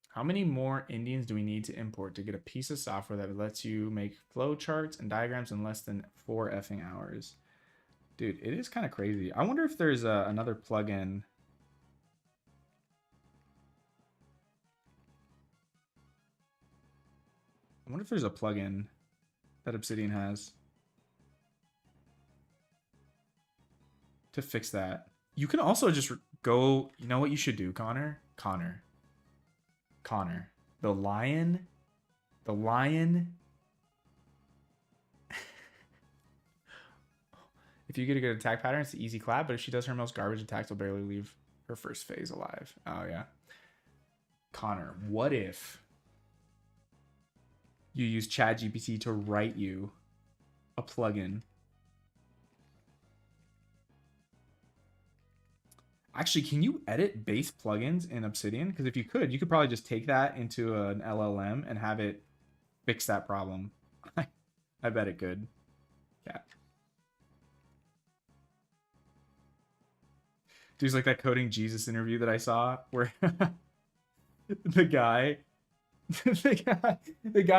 How many more Indians do we need to import to get a piece of software that lets you make flow charts and diagrams in less than 4 effing hours? Dude, it is kind of crazy. I wonder if there's another plugin. I wonder if there's a plugin that Obsidian has to fix that. You can also just go, you know what you should do, Connor? Connor. The lion. If you get a good attack pattern, it's an easy clap, but if she does her most garbage attacks, will barely leave her first phase alive. Oh, yeah. Connor, what if you use ChatGPT to write you a plugin? Actually, can you edit base plugins in Obsidian? Because if you could probably just take that into an LLM and have it fix that problem. I bet it could. Yeah. Dude's like that Coding Jesus interview that I saw where the guy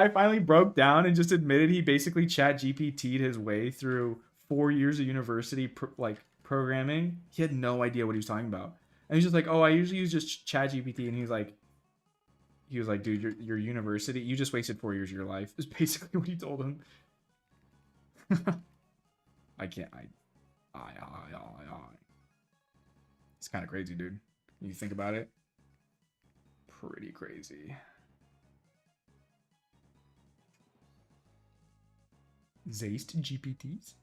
finally broke down and just admitted he basically ChatGPT'd his way through 4 years of university programming. He had no idea what he was talking about, and he's just like, "Oh, I usually use just ChatGPT," and he was like, "Dude, your university, you just wasted 4 years of your life." Is basically what he told him. It's kind of crazy, dude. You think about it, pretty crazy. Zaste GPTs.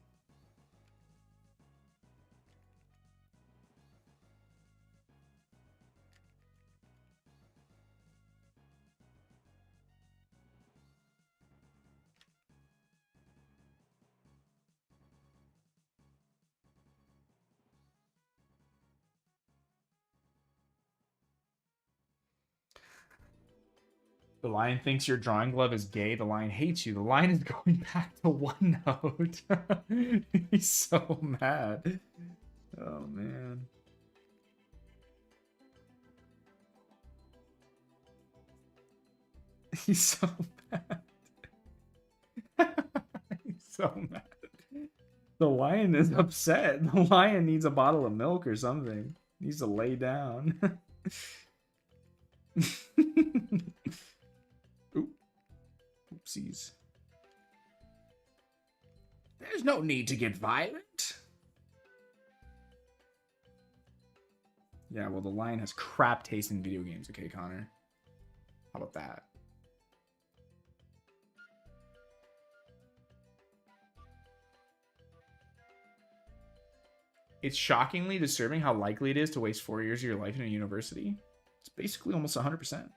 The lion thinks your drawing glove is gay. The lion hates you. The lion is going back to OneNote. He's so mad. Oh, man. He's so mad. He's so mad. The lion is upset. The lion needs a bottle of milk or something. He needs to lay down. Oopsies. There's no need to get violent. Yeah, well, the lion has crap taste in video games. Okay, Connor. How about that? It's shockingly disturbing how likely it is to waste 4 years of your life in a university. It's basically almost 100%.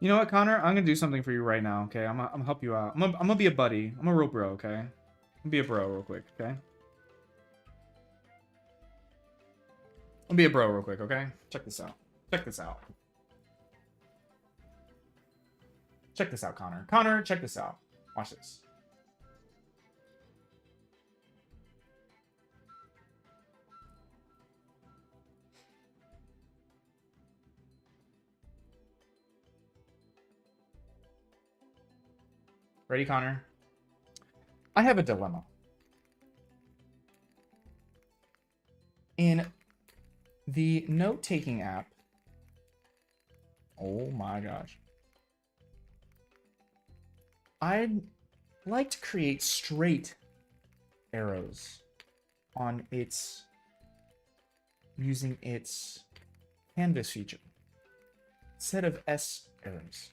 You know what, Connor? I'm gonna do something for you right now, okay? I'm gonna help you out. I'm gonna be a buddy. I'm a real bro, okay? I'm gonna be a bro real quick, okay? I'll be a bro real quick, okay? Check this out. Check this out. Check this out, Connor. Connor, check this out. Watch this. Ready, Connor? I have a dilemma. In the note-taking app, oh my gosh, I'd like to create straight arrows on its, using its canvas feature instead of S arrows.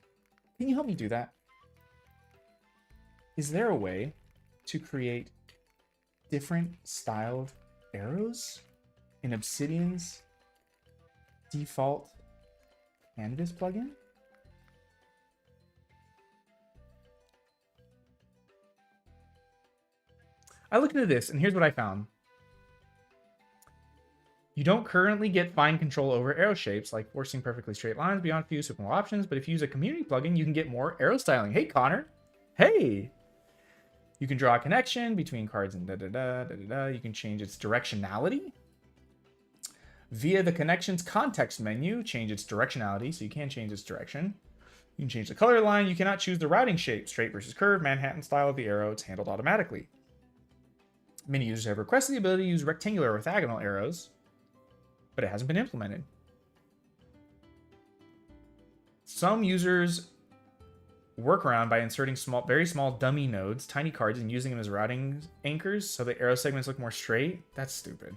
Can you help me do that? Is there a way to create different styled arrows in Obsidian's default canvas plugin? I looked into this, and here's what I found. You don't currently get fine control over arrow shapes, like forcing perfectly straight lines beyond a few simple options, but if you use a community plugin, you can get more arrow styling. Hey, Connor. Hey! You can draw a connection between cards and da-da-da. You can change its directionality. Via the connections context menu, change its directionality, so you can change its direction. You can change the color line. You cannot choose the routing shape, straight versus curve, Manhattan style of the arrow. It's handled automatically. Many users have requested the ability to use rectangular or orthogonal arrows, but it hasn't been implemented. Some users work around by inserting very small dummy nodes, tiny cards, and using them as routing anchors so the arrow segments look more straight. That's stupid.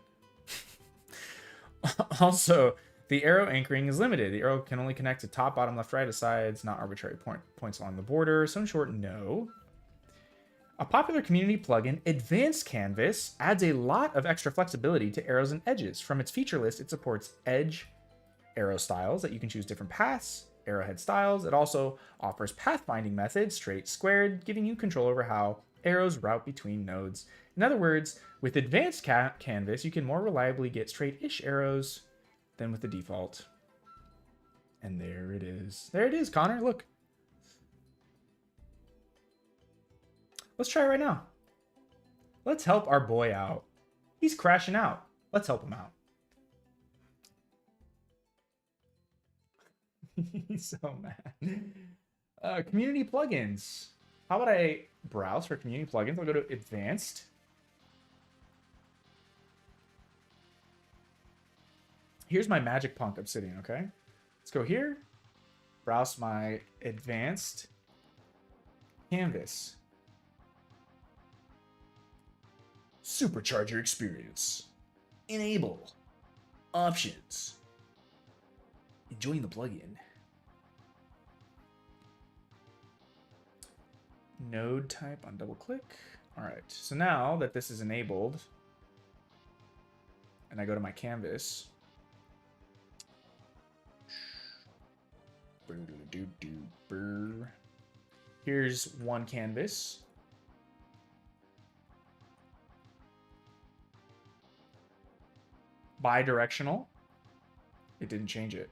Also, the arrow anchoring is limited. The arrow can only connect to top, bottom, left, right, sides, not arbitrary points along the border. So in short, no. A popular community plugin, Advanced Canvas, adds a lot of extra flexibility to arrows and edges. From its feature list, it supports edge arrow styles that you can choose different paths, arrowhead styles. It also offers pathfinding methods, straight, squared, giving you control over how arrows route between nodes. In other words, with Advanced Canvas, you can more reliably get straight-ish arrows than with the default. And there it is. There it is, Connor. Look. Let's try it right now. Let's help our boy out. He's crashing out. Let's help him out. He's so mad. Community plugins. How about I browse for community plugins? I'll go to Advanced. Here's my Magic Punk Obsidian, okay? Let's go here. Browse my Advanced Canvas. Supercharge your experience. Enable. Options. Enjoying the plugin. Node type on double click. All right, so now that this is enabled and I go to my canvas, here's one canvas. Bidirectional. It didn't change it.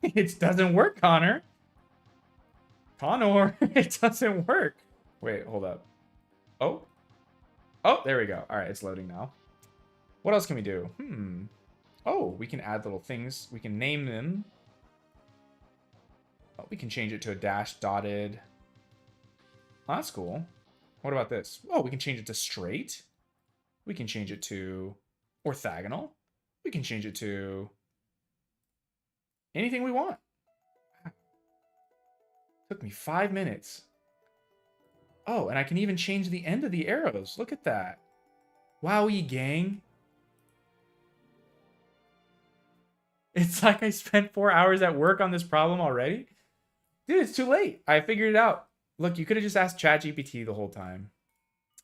It doesn't work, Connor. Connor, it doesn't work. Wait, hold up. Oh. Oh, there we go. All right, it's loading now. What else can we do? Oh, we can add little things. We can name them. Oh, we can change it to a dash dotted. Oh, that's cool. What about this? Oh, we can change it to straight. We can change it to orthogonal. We can change it to anything we want. Took me 5 minutes. Oh, and I can even change the end of the arrows. Look at that. Wowie, gang. It's like I spent 4 hours at work on this problem already. Dude, it's too late. I figured it out. Look, you could have just asked ChatGPT the whole time.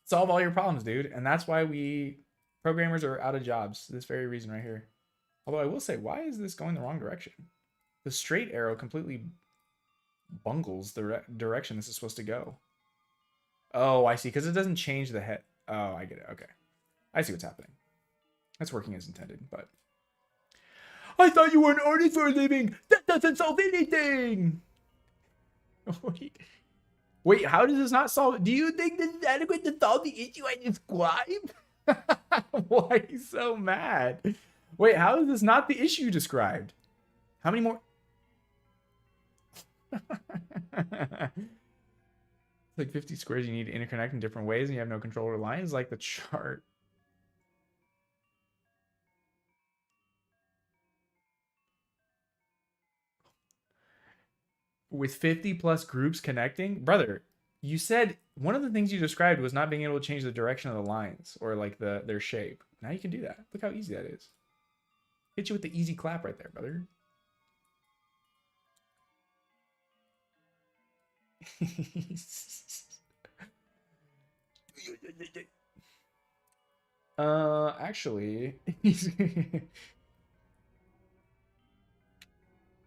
Solve all your problems, dude. And that's why we programmers are out of jobs. This very reason right here. Although I will say, why is this going the wrong direction? The straight arrow completely bungles the direction this is supposed to go. Oh, I see. Because it doesn't change the head. Oh, I get it. Okay. I see what's happening. That's working as intended, but... I thought you were an artist for a living! That doesn't solve anything! Wait. Wait, how does this not solve... Do you think this is adequate to solve the issue I described? Why are you so mad? Wait, how is this not the issue described? How many more... Like 50 squares you need to interconnect in different ways and you have no control over lines like the chart. With 50 plus groups connecting, brother, you said one of the things you described was not being able to change the direction of the lines or like their shape. Now you can do that. Look how easy that is. Hit you with the easy clap right there, brother. Actually,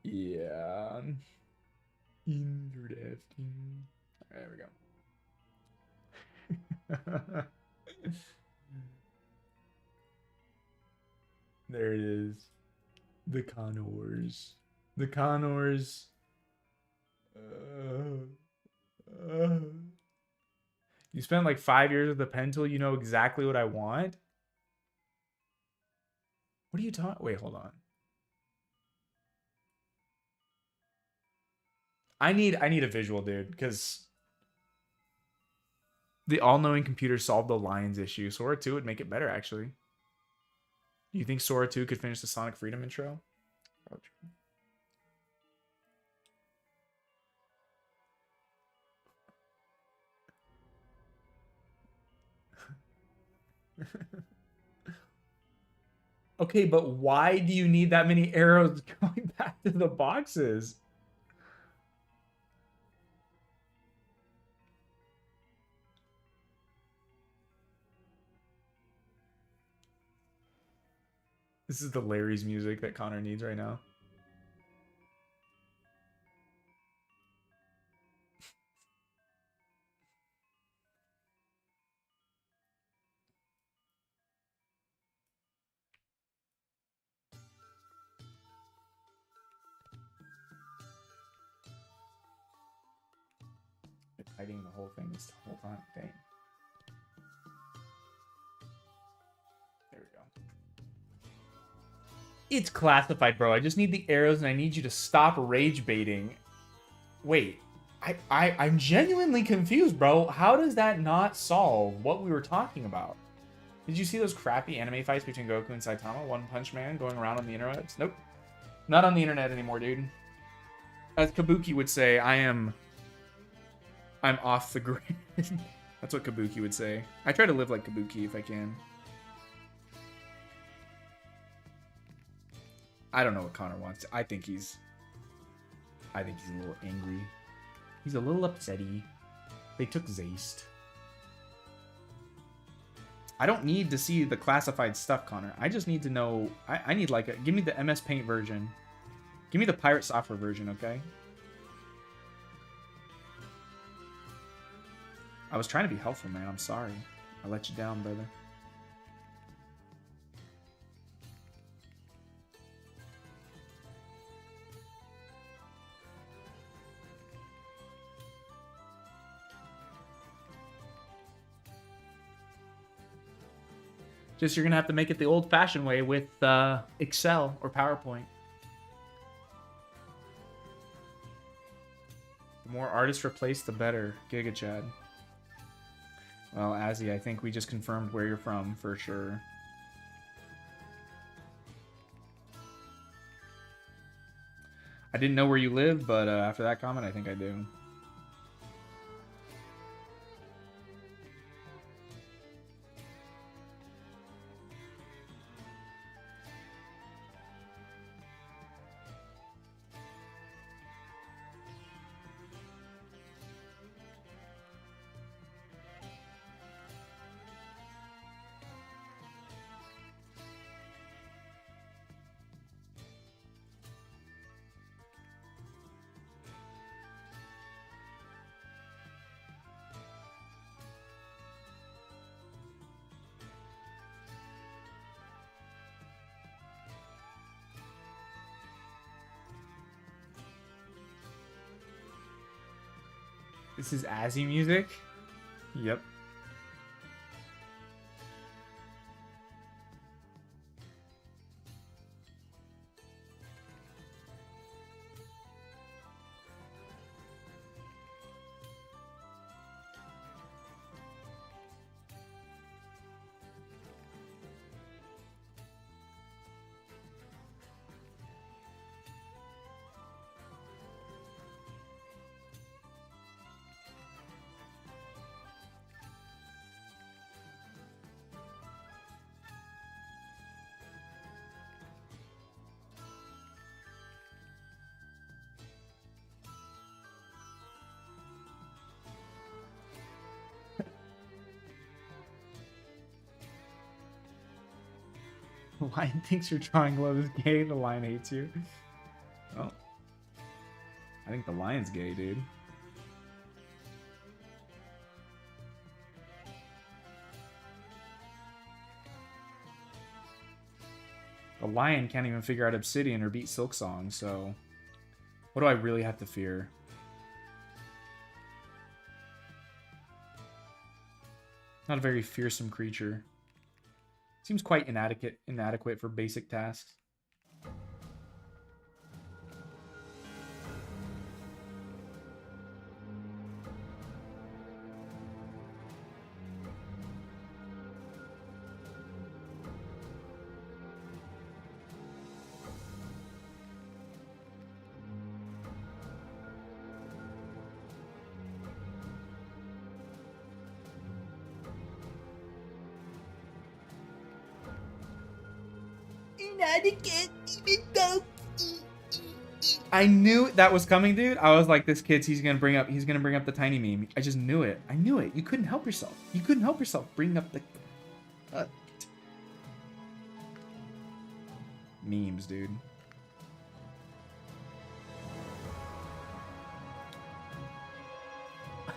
yeah. Interesting. There we go. There it is. The Connors. The Connors. You spent like 5 years with the pen tool. You know exactly what I want. What are you talking? Wait, hold on. I need a visual, dude, because the all-knowing computer solved the lines issue. Sora 2 would make it better, actually. Do you think Sora 2 could finish the Sonic Freedom intro? Probably true. Okay, but why do you need that many arrows going back to the boxes? This is the Larry's music that Connor needs right now. Hiding the whole thing this whole time. Dang. There we go. It's classified, bro. I just need the arrows and I need you to stop rage baiting. Wait. I'm genuinely confused, bro. How does that not solve what we were talking about? Did you see those crappy anime fights between Goku and Saitama? One Punch Man going around on the internet? Nope. Not on the internet anymore, dude. As Kabuki would say, I'm off the grid. That's what Kabuki would say. I try to live like Kabuki if I can. I don't know what Connor wants. I think he's a little angry. He's a little upsetty. They took Zaist. I don't need to see the classified stuff, Connor. I just need to know. I need like a... Give me the MS Paint version. Give me the Pirate Software version, okay? I was trying to be helpful, man. I'm sorry. I let you down, brother. Just you're going to have to make it the old-fashioned way with Excel or PowerPoint. The more artists replaced, the better. Giga Chad. Well, Azzy, I think we just confirmed where you're from for sure. I didn't know where you lived, but after that comment, I think I do. This is Azzy music? Yep. The lion thinks your drawing love is gay. The lion hates you. Oh. I think the lion's gay, dude. The lion can't even figure out Obsidian or beat Silksong, so... What do I really have to fear? Not a very fearsome creature. Seems quite inadequate for basic tasks. I knew that was coming, dude. I was like, this kid's he's gonna bring up the tiny meme. I just knew it. I knew it. You couldn't help yourself. You couldn't help yourself. Bring up the memes, dude.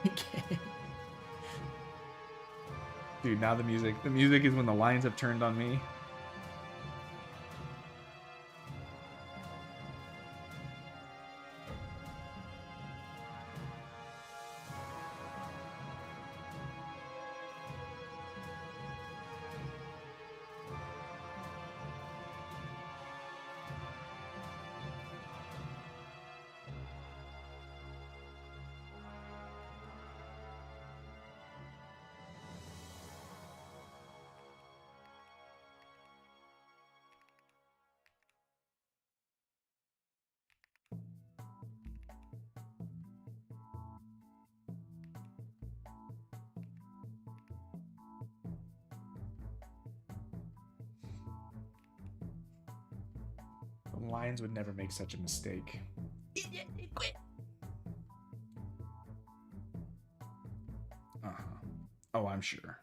Okay. Dude, now the music. The music is when the lions have turned on me. The lions would never make such a mistake. Uh-huh. Oh, I'm sure.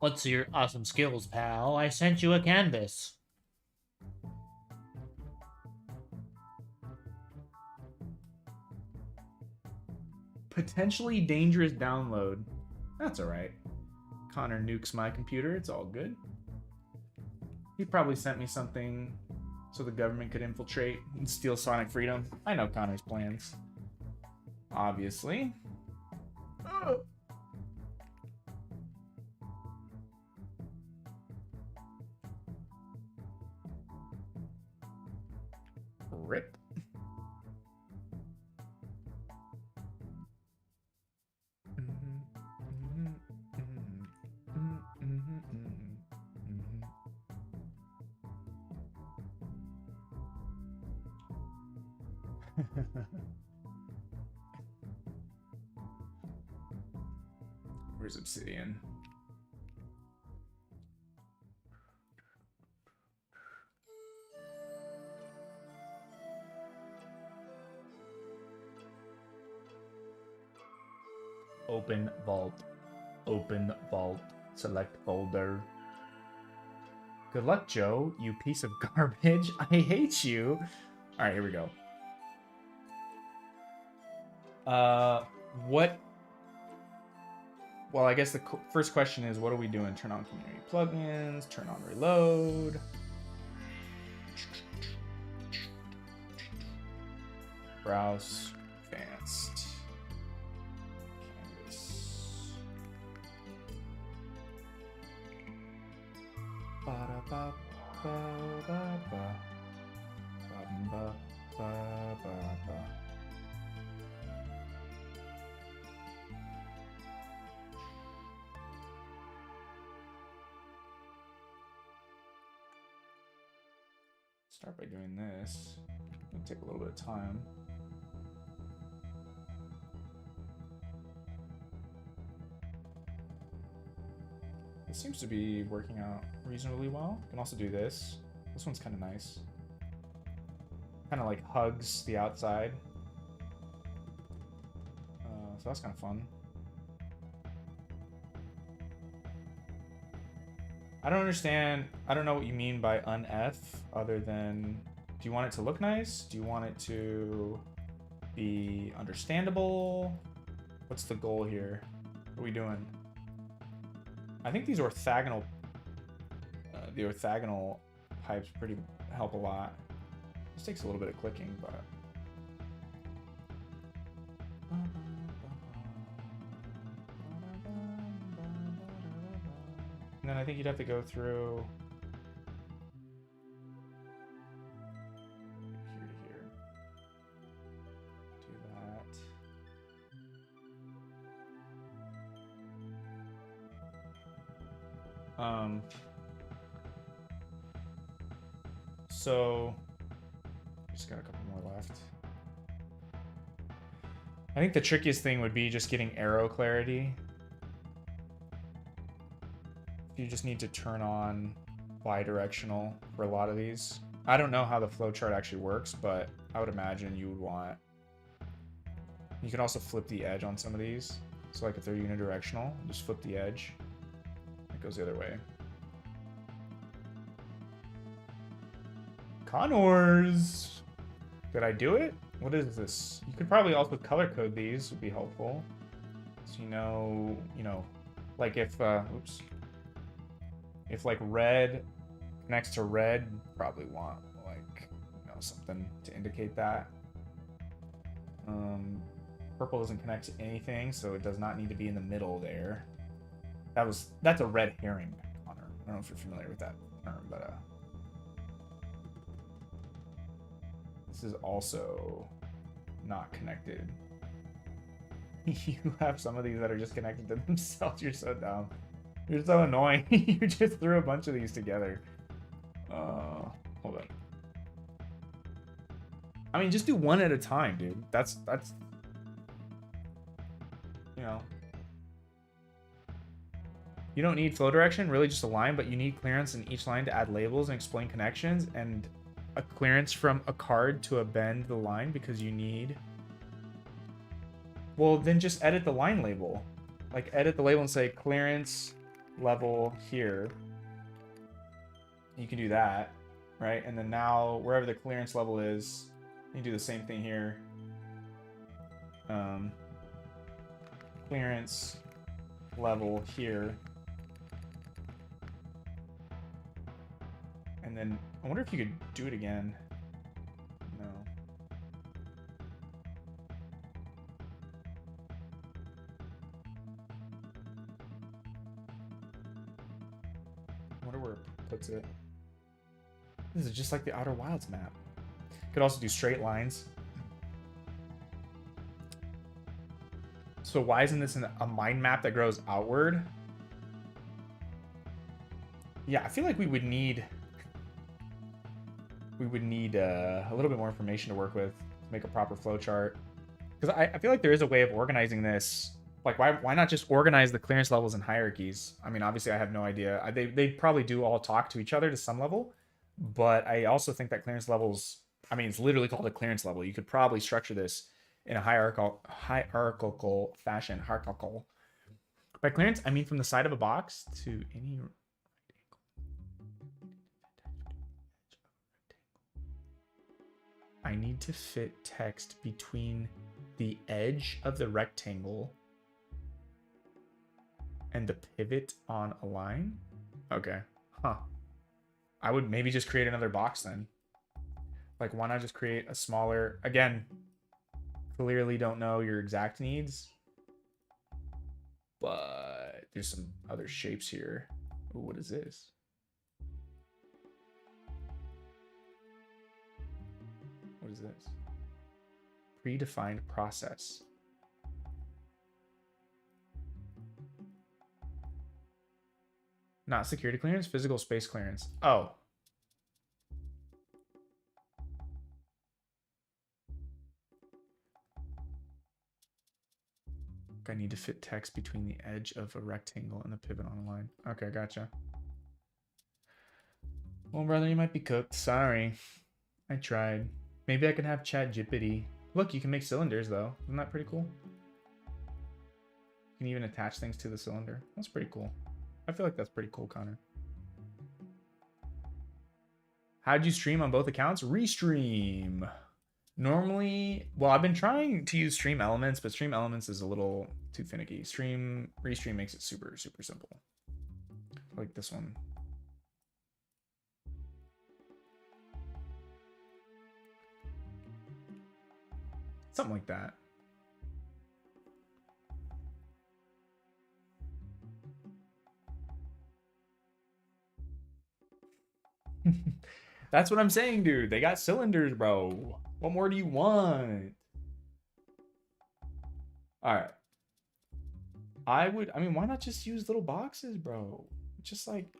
What's your awesome skills, pal? I sent you a canvas. Potentially dangerous download. That's alright. Connor nukes my computer. It's all good. He probably sent me something so the government could infiltrate and steal Sonic Freedom. I know Connor's plans. Obviously. Rip. Where's Obsidian? Open vault. Open vault. Select folder. Good luck, Joe, you piece of garbage. I hate you. All right, here we go. What? Well, I guess the first question is, what are we doing? Turn on community plugins, turn on reload. Browse advanced. Canvas. Ba-da-ba-ba-ba-ba. Ba-ba-ba-ba-ba. Start by doing this. It'll take a little bit of time. It seems to be working out reasonably well. You can also do this. This one's kind of nice. Kind of like hugs the outside. So that's kind of fun. I don't understand. I don't know what you mean by unf other than, do you want it to look nice? Do you want it to be understandable? What's the goal here? What are we doing? I think these orthogonal, the orthogonal pipes help a lot. This takes a little bit of clicking, but. And then I think you'd have to go through here to here. Do that. So just got a couple more left. I think the trickiest thing would be just getting arrow clarity. You just need to turn on bidirectional for a lot of these. I don't know how the flowchart actually works, but I would imagine you would want. You can also flip the edge on some of these. So like if they're unidirectional, just flip the edge. It goes the other way. Connors! Did I do it? What is this? You could probably also color code these, would be helpful. So you know, like if, oops. If like red connects to red, probably want like, something to indicate that. Purple doesn't connect to anything, so it does not need to be in the middle there. That's a red herring, Connor. I don't know if you're familiar with that term, but this is also not connected. You have some of these that are just connected to themselves. You're so dumb. You're so annoying. You just threw a bunch of these together. Hold on. I mean, just do one at a time, dude. That's you don't need flow direction, really just a line, but you need clearance in each line to add labels and explain connections, and a clearance from a card to append the line because you need. Well, then just edit the line label. Like edit the label and say clearance level here. You can do that, right? And then now wherever the clearance level is, you do the same thing here. Clearance level here. And And then I wonder if you could do it again. No. I wonder where it puts it. This is just like the Outer Wilds map. Could also do straight lines. So why isn't this a mind map that grows outward? Yeah, I feel like we would need a little bit more information to work with to make a proper flow chart. Because I feel like there is a way of organizing this. Like, why not just organize the clearance levels and hierarchies? I mean, obviously, I have no idea. They probably do all talk to each other to some level, but I also think that clearance levels, I mean, it's literally called a clearance level. You could probably structure this in a hierarchical fashion. Hierarchical. By clearance, I mean from the side of a box to any... I need to fit text between the edge of the rectangle and the pivot on a line? Okay. Huh. I would maybe just create another box then. Like, why not just create a smaller... Again, clearly don't know your exact needs. But there's some other shapes here. Ooh, what is this? What is this? Predefined process. Not security clearance, physical space clearance. Oh. I need to fit text between the edge of a rectangle and the pivot on a line. Okay, gotcha. Well, brother, you might be cooked. Sorry. I tried. Maybe I can have ChatGPT. Look, you can make cylinders, though. Isn't that pretty cool? You can even attach things to the cylinder. That's pretty cool. I feel like that's pretty cool, Connor. How'd you stream on both accounts? Restream. Normally, well, I've been trying to use Stream Elements, but Stream Elements is a little too finicky. Restream makes it super, super simple. Like this one. Something like that. That's what I'm saying, dude. They got cylinders, bro. What more do you want? All right. I mean, why not just use little boxes, bro? Just like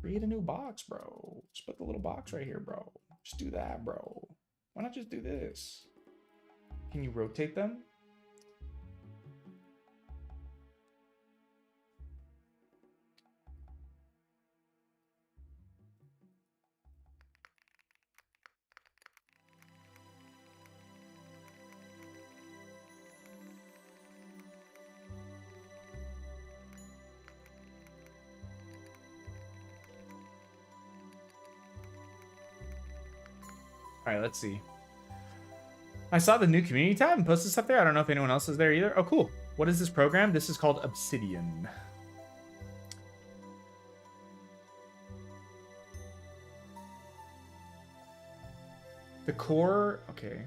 create a new box, bro. Just put the little box right here, bro. Just do that, bro. Why not just do this? Can you rotate them? All right, let's see. I saw the new community tab and posted stuff there. I don't know if anyone else is there either. Oh, cool. What is this program? This is called Obsidian. The core, okay.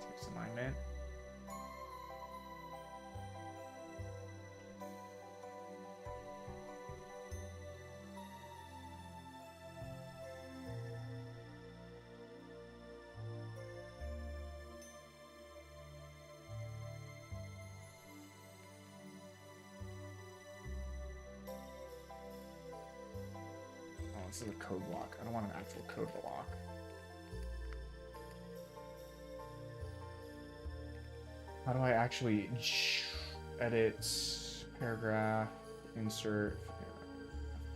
Text alignment. Oh, this is a code block. I don't want an actual code block. How do I actually edit paragraph, insert,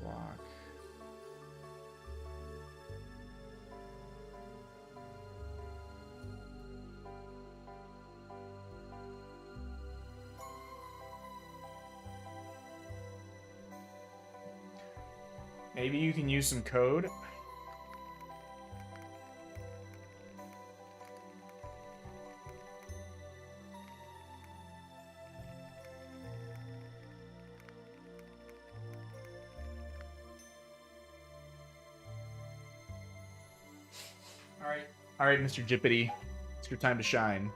block? Maybe you can use some code. All right, Mr. Jippity. It's your time to shine.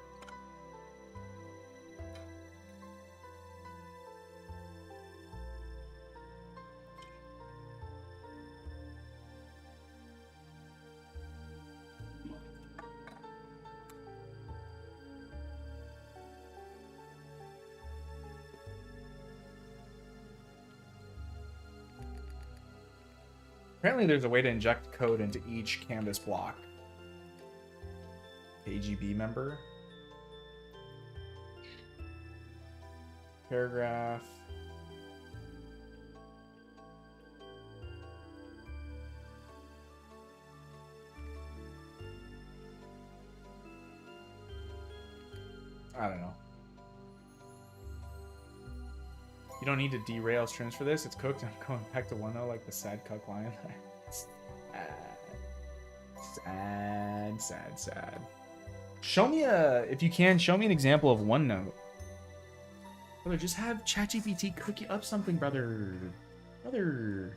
Apparently there's a way to inject code into each canvas block. KGB member. Paragraph. I don't know. You don't need to derail streams for this. It's cooked. I'm going back to 1.0 like the sad cuck lion. Sad, sad, sad. Show me if you can, show me an example of OneNote. Brother, just have ChatGPT cook you up something, brother. Brother.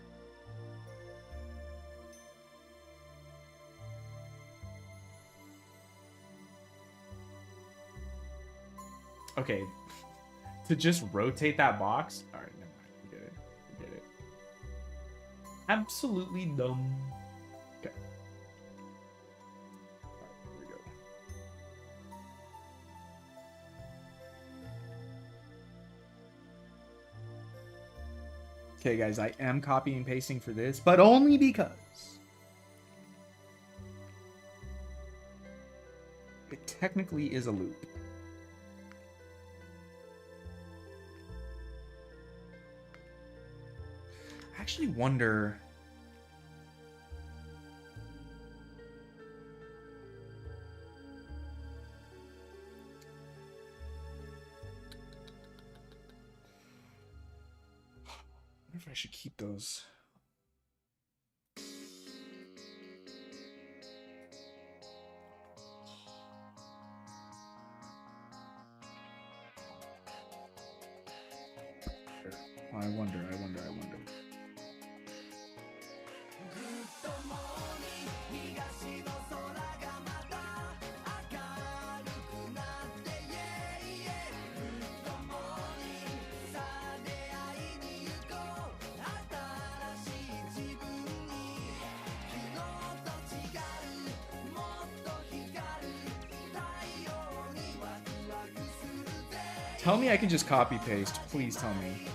Okay. To just rotate that box? Alright, never mind. Forget it. Forget it. Absolutely dumb. Okay. Alright, here we go. Okay, guys, I am copying and pasting for this, but only because it technically is a loop. I actually wonder. I wonder if I should keep those. I wonder. Tell me I can just copy paste. Please tell me.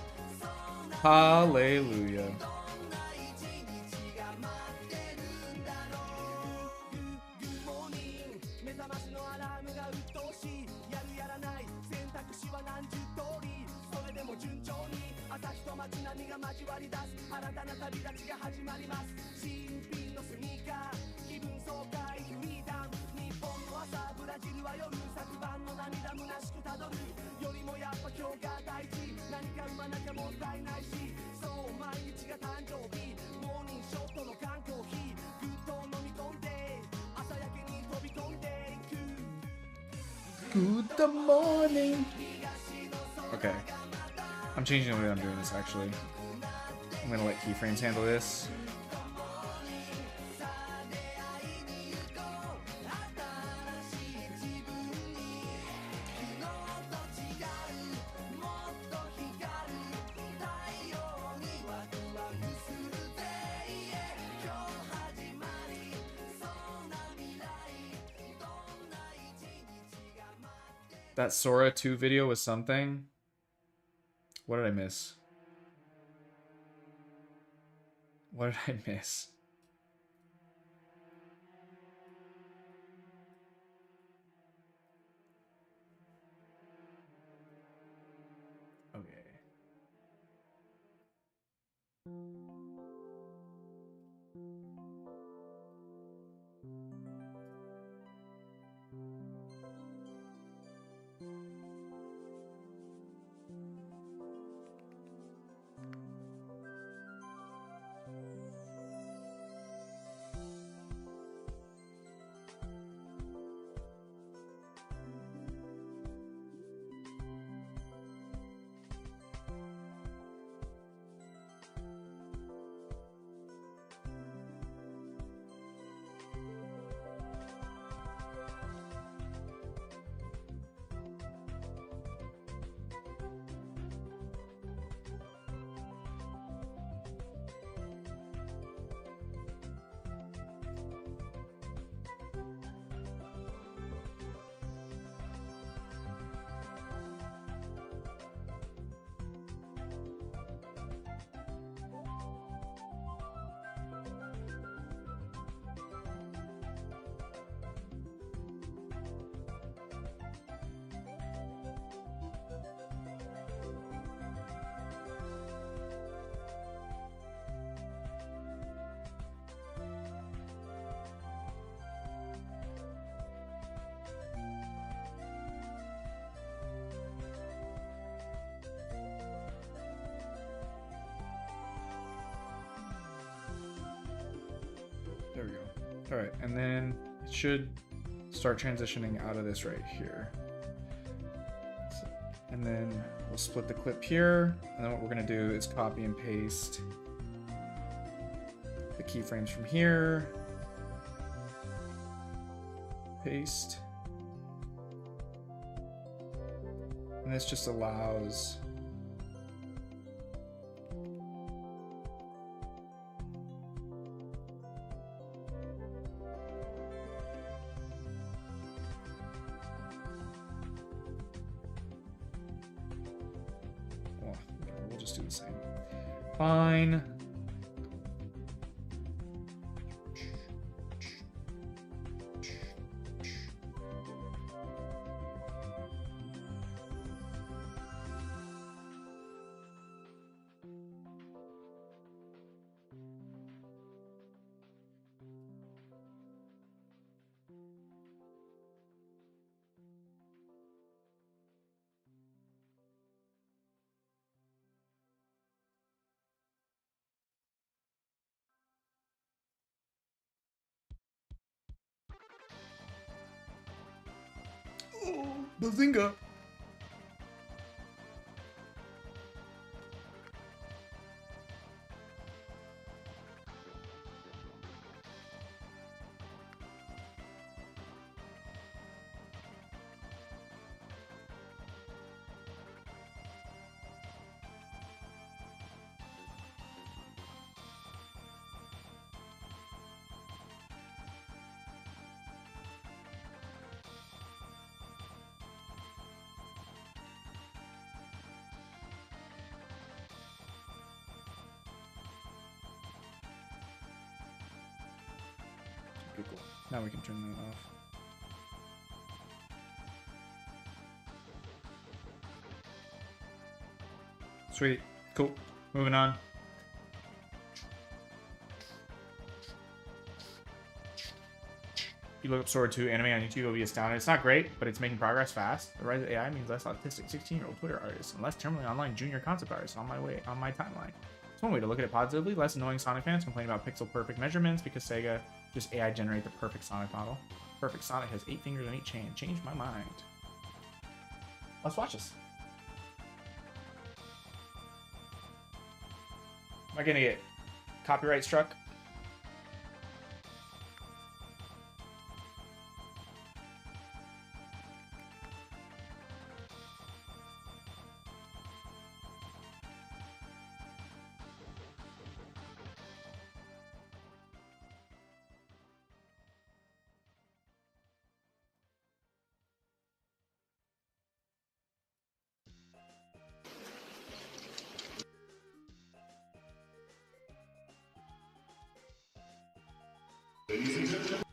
Hallelujah. Good morning. Okay. I'm changing the way I'm doing this, actually. I'm gonna let keyframes handle this. That Sora 2 video was something. What did I miss? What did I miss? Okay. All right, and then it should start transitioning out of this right here. And then we'll split the clip here. And then what we're gonna do is copy and paste the keyframes from here. Paste. And this just allows we'll just do the same. Fine. Oh, bazinga. Okay, cool. Now we can turn that off. Sweet. Cool. Moving on. If you look up Sword 2 anime on YouTube, you'll be astounded. It's not great, but it's making progress fast. The rise of AI means less autistic 16-year-old Twitter artists and less terminally online junior concept artists on my timeline. It's one way to look at it positively. Less annoying Sonic fans complain about pixel perfect measurements because Sega just AI generate the perfect Sonic model. Perfect Sonic has 8 fingers on each hand. Changed my mind. Let's watch this. Am I gonna get copyright struck? Ladies and gentlemen,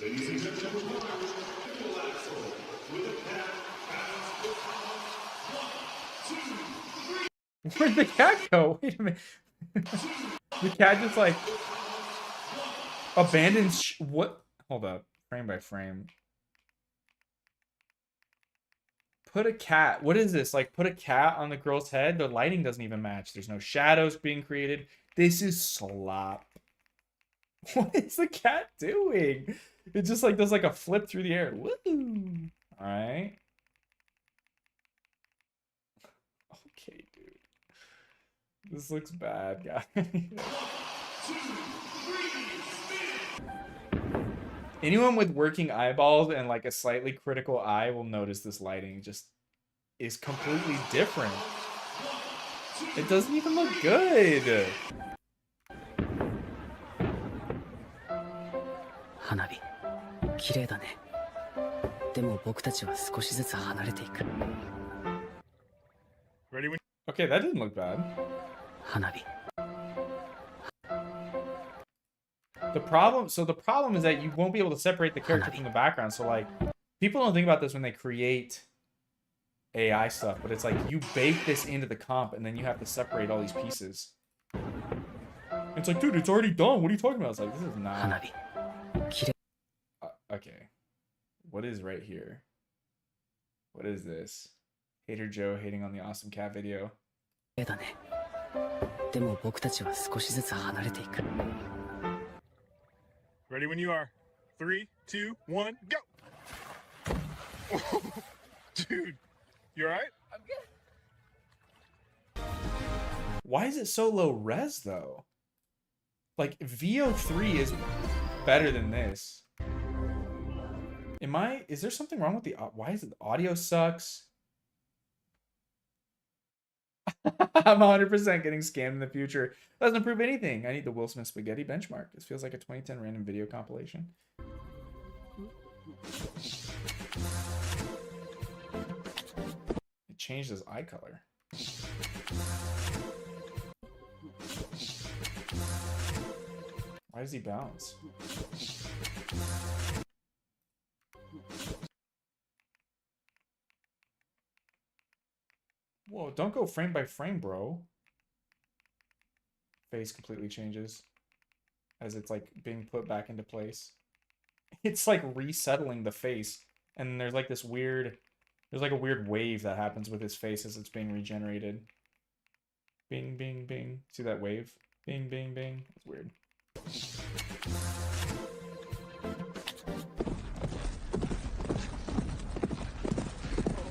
ladies and gentlemen, triple axel with a cat balance with 1, 2, 3. Where'd the cat go? Wait a minute. The cat just like abandons. What? Hold up. Frame by frame. Put a cat. What is this? Like, put a cat on the girl's head? The lighting doesn't even match. There's no shadows being created. This is slop. What is the cat doing? It just like does like a flip through the air. Woo! All right. Okay, dude. This looks bad, guys. Anyone with working eyeballs and like a slightly critical eye will notice this lighting just is completely different. It doesn't even look good. 花火綺麗だね。でも僕たちは少しずつ離れていく。 Okay, that didn't look bad. 花火 The problem is that you won't be able to separate the character from the background. So like, people don't think about this when they create AI stuff, but it's like you bake this into the comp and then you have to separate all these pieces. It's like, dude, it's already done. What are you talking about? It's like, this is 花 not. 火綺麗 What is right here? What is this? Hater Joe hating on the awesome cat video. だね。でも僕たちは少しずつ離れていく。Ready when you are. 3, 2, 1, go! Dude, you alright? Why is it so low res though? Like VO3 is better than this. Is there something wrong with why is it the audio sucks? I'm 100% getting scammed in the future. Doesn't improve anything. I need the Will Smith spaghetti benchmark. This feels like a 2010 random video compilation. It changed his eye color. Why does he bounce? Whoa, don't go frame by frame, bro. Face completely changes as it's like being put back into place. It's like resettling the face, and there's like this weird, there's like a weird wave that happens with his face as it's being regenerated. Bing, bing, bing. See that wave? Bing, bing, bing. It's weird.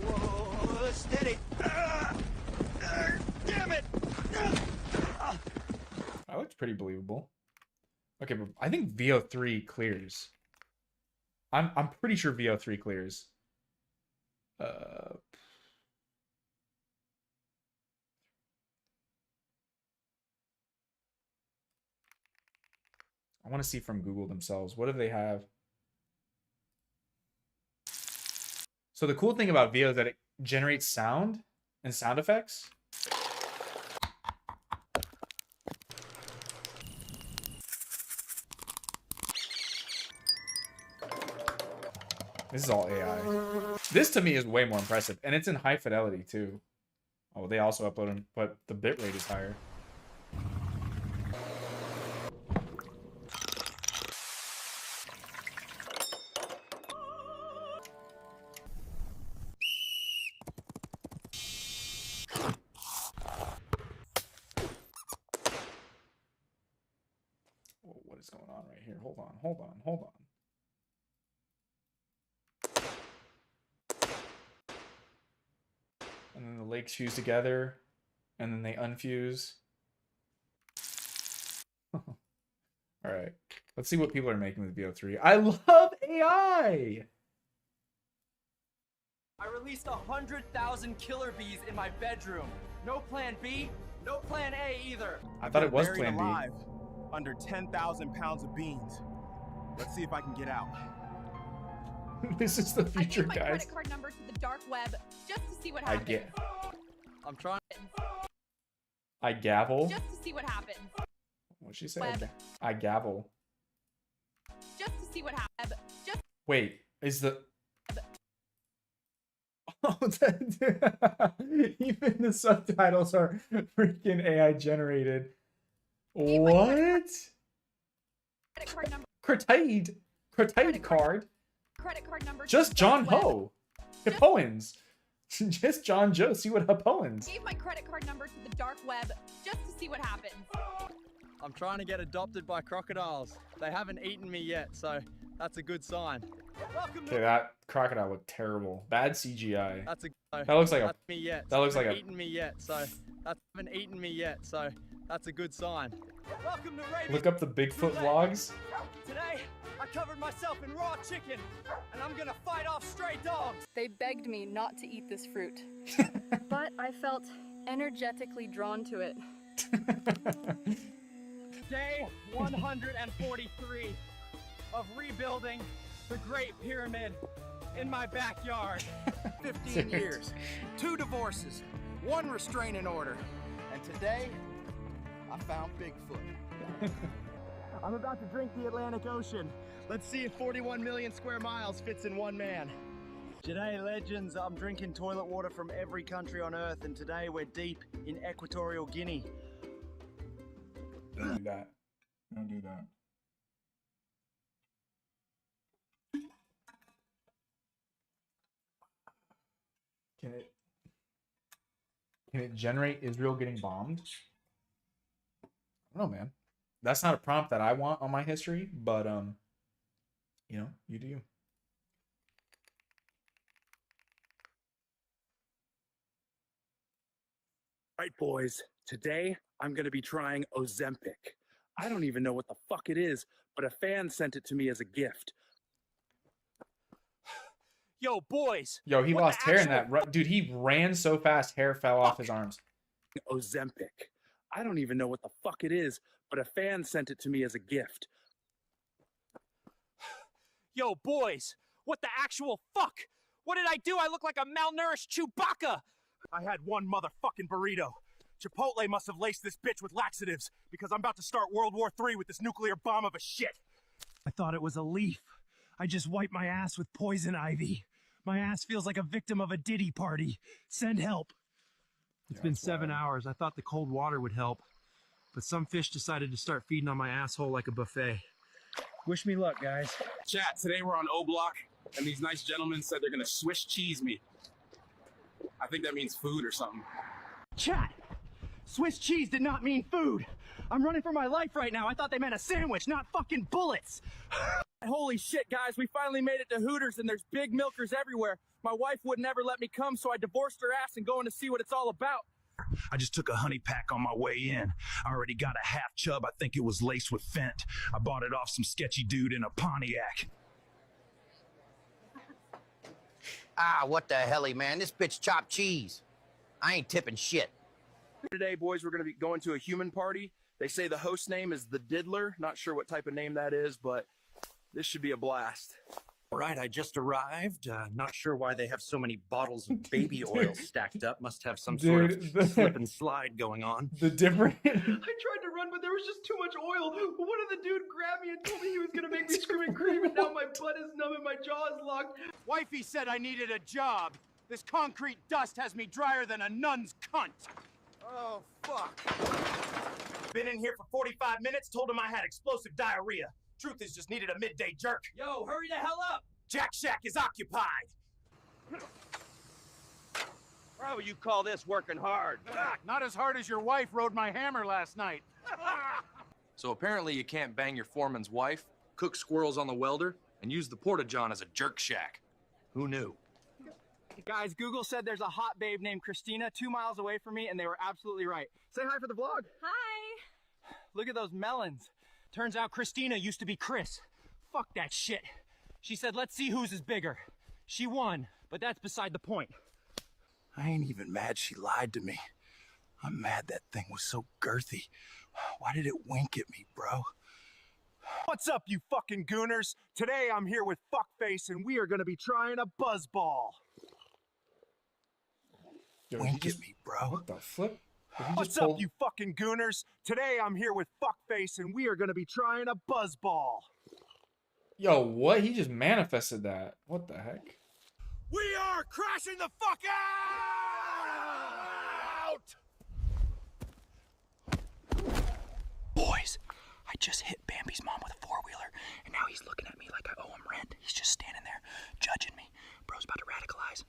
Whoa, steady. Damn it. That looks pretty believable. Okay, but I think VO3 clears. I'm pretty sure VO3 clears. I want to see from Google themselves. What do they have? So the cool thing about VO is that it generates sound and sound effects. This is all AI. This to me is way more impressive, and it's in high fidelity too. Oh, they also upload them, but the bitrate is higher. Whoa, what is going on right here? Hold on, hold on, hold on. And then the legs fuse together, and then they unfuse. All right, let's see what people are making with VO3. I love AI. I released 100,000 killer bees in my bedroom. No plan B, no plan A either. I thought it was Buried Plan B. alive under 10,000 pounds of beans. Let's see if I can get out. This is the I future, gave my guys. credit card number to the dark web just to see what I happens. get. I'm trying. I gavel. Just to see what happens. What'd she say? Web. I gavel. Just to see what happens. Just Wait, is the... Oh, even the subtitles are freaking AI generated. What? credit card number. Crotide card. Credit card number. to Just the John dark web. Ho. Hippoans. Just John Joe. See what Hippoans. Gave my credit card number to the dark web just to see what happens. I'm trying to get adopted by crocodiles. They haven't eaten me yet, so that's a good sign. Welcome Okay, to. that crocodile looked terrible. Bad CGI. That's a. That looks like a... That's me yet. that looks like haven't a- eaten me yet, so that's haven't eaten me yet, so that's a good sign. Welcome to Raven. Look up the Bigfoot vlogs. Today, I covered myself in raw chicken, and I'm gonna fight off stray dogs. They begged me not to eat this fruit, but I felt energetically drawn to it. Day 143 of rebuilding the Great Pyramid in my backyard. 15 years, 2 divorces, 1 restraining order, and today, I found Bigfoot. I'm about to drink the Atlantic Ocean. Let's see if 41 million square miles fits in one man. G'day legends, I'm drinking toilet water from every country on earth, and today we're deep in Equatorial Guinea. Don't do that. Don't do that. Can it generate Israel getting bombed? I don't know, man. That's not a prompt that I want on my history, but you know, you do you. All right, boys. Today, I'm going to be trying Ozempic. I don't even know what the fuck it is, but a fan sent it to me as a gift. Yo, boys. Yo, he what lost the hair in actual that. Dude, he ran so fast, hair fell off his arms. Ozempic. I don't even know what the fuck it is, but a fan sent it to me as a gift. Yo, boys. What the actual fuck? What did I do? I look like a malnourished Chewbacca. I had one motherfucking burrito. Chipotle must have laced this bitch with laxatives because I'm about to start World War III with this nuclear bomb of a shit. I thought it was a leaf. I just wiped my ass with poison ivy. My ass feels like a victim of a Diddy party. Send help. It's been 7 hours. I thought the cold water would help, but some fish decided to start feeding on my asshole like a buffet. Wish me luck, guys. Chat, today we're on O Block, and these nice gentlemen said they're gonna Swiss cheese me. I think that means food or something. Chat! Swiss cheese did not mean food. I'm running for my life right now. I thought they meant a sandwich, not fucking bullets. Holy shit, guys. We finally made it to Hooters, and there's big milkers everywhere. My wife would never let me come, so I divorced her ass and going to see what it's all about. I just took a honey pack on my way in. I already got a half chub. I think it was laced with Fent. I bought it off some sketchy dude in a Pontiac. Ah, what the helly, man? This bitch chopped cheese. I ain't tipping shit. Today, boys, we're going to be going to a human party. They say the host name is the Diddler. Not sure what type of name that is, but this should be a blast. All right, I just arrived. Not sure why they have so many bottles of baby oil stacked up. Must have some sort of slip and slide going on. The different. I tried to run, but there was just too much oil. One of the dude grabbed me and told me he was going to make me scream and cream, and now my butt is numb and my jaw is locked. Wifey said I needed a job. This concrete dust has me drier than a nun's cunt. Oh, fuck. Been in here for 45 minutes, told him I had explosive diarrhea. Truth is just needed a midday jerk. Yo, hurry the hell up! Jack Shack is occupied. How would you call this working hard? Not as hard as your wife rode my hammer last night. So apparently you can't bang your foreman's wife, cook squirrels on the welder, and use the porta-john as a jerk shack. Who knew? Guys, Google said there's a hot babe named Christina 2 miles away from me, and they were absolutely right. Say hi for the vlog. Hi. Look at those melons. Turns out Christina used to be Chris. Fuck that shit. She said, let's see whose is bigger. She won, but that's beside the point. I ain't even mad she lied to me. I'm mad that thing was so girthy. Why did it wink at me, bro? What's up, you fucking gooners? Today I'm here with Fuckface, and we are gonna be trying a buzzball. Wink at me, bro. What the flip? What's up, you fucking gooners? Today I'm here with Fuckface, and we are gonna be trying a buzzball. Yo, what? He just manifested that. What the heck? We are crashing the fuck out! Boys, I just hit Bambi's mom with a four-wheeler, and now he's looking at me like I owe him rent. He's just standing there, judging me. Bro's about to radicalize.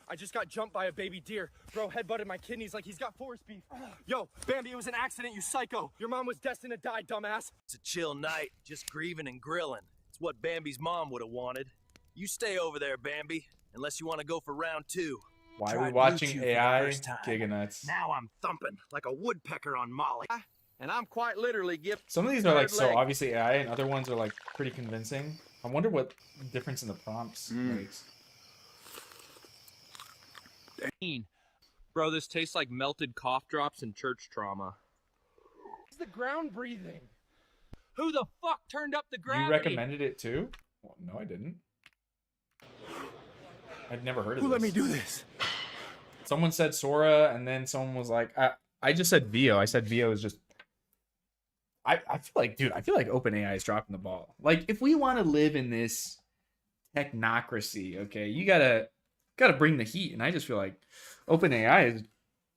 I just got jumped by a baby deer. Bro headbutted my kidneys like he's got forest beef. Yo, Bambi, it was an accident, you psycho. Your mom was destined to die, dumbass. It's a chill night, just grieving and grilling. It's what Bambi's mom would have wanted. You stay over there, Bambi, unless you want to go for round 2. Why are we watching AI Giganuts? Now I'm thumping like a woodpecker on Molly. And I'm quite literally Some of these are like so obviously AI, and other ones are like pretty convincing. I wonder what difference in the prompts makes. Bro, this tastes like melted cough drops and church trauma. It's the ground breathing. Who the fuck turned up the gravity? You recommended it too? Well, no, I didn't. I'd never heard of this. Who let me do this? Someone said Sora, and then someone was like, I just said Vio. I said Vio is just... I feel like, dude, I feel like OpenAI is dropping the ball. Like, if we want to live in this technocracy, okay, you gotta bring the heat. And I just feel like OpenAI is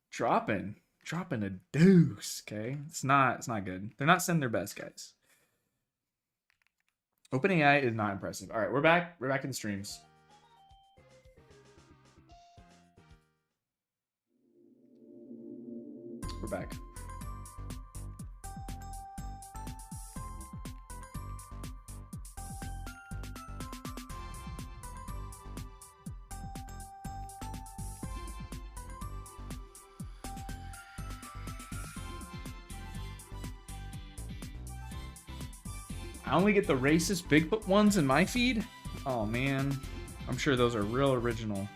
dropping a deuce, okay? It's not good. They're not sending their best, guys. OpenAI is not impressive. All right, we're back in the streams. we're back. I only get the racist Bigfoot ones in my feed? Oh man, I'm sure those are real original.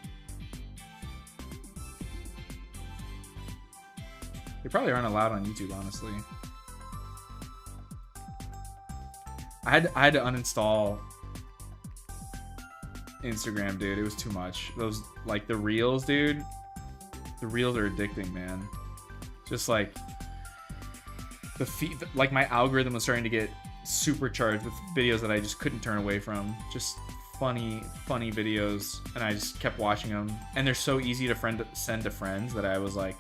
They probably aren't allowed on YouTube, honestly. I had to uninstall Instagram, dude. It was too much. Those, like, the reels, dude. The reels are addicting, man. Just like the feed, like my algorithm was starting to get supercharged with videos that I just couldn't turn away from. Just funny videos, and I just kept watching them. And they're so easy to send to friends that I was like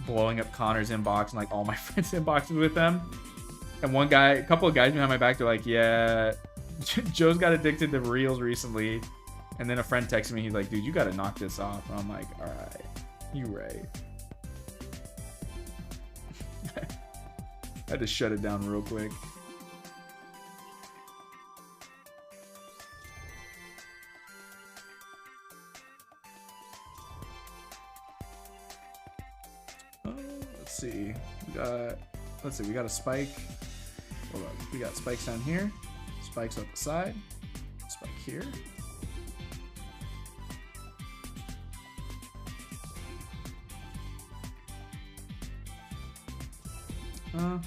blowing up Connor's inbox and like all my friends' inboxes with them. And one guy, a couple of guys behind my back, they're like, yeah, Joe's got addicted to reels recently. And then a friend texted me, he's like, dude, you gotta knock this off. And I'm like, all right, you right. I had to shut it down real quick. Let's see. We got a spike. Hold on. We got spikes down here. Spikes up the side. Spike here. I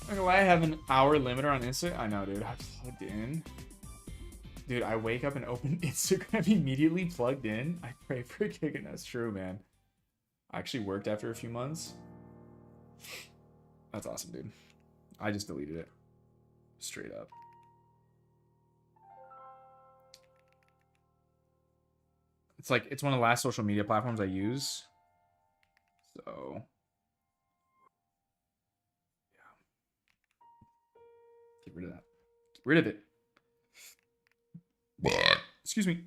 don't know why I have an hour limiter on Insta. I know, dude. I plugged in. Dude, I wake up and open Instagram immediately plugged in. I pray for kicking. That's true, man. I actually worked after a few months. That's awesome, dude. I just deleted it. Straight up. It's like, it's one of the last social media platforms I use. So, yeah. Get rid of that. Get rid of it. Excuse me.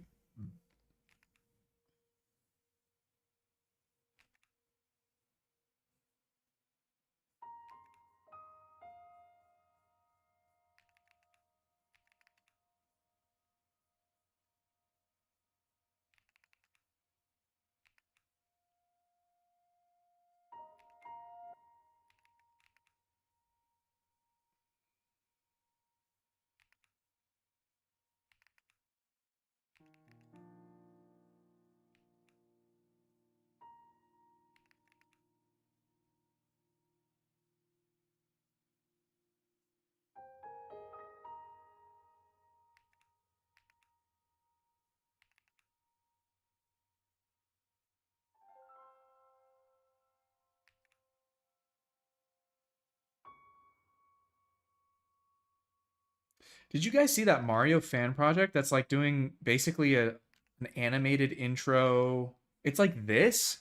Did you guys see that Mario fan project that's like doing basically an animated intro? It's like this,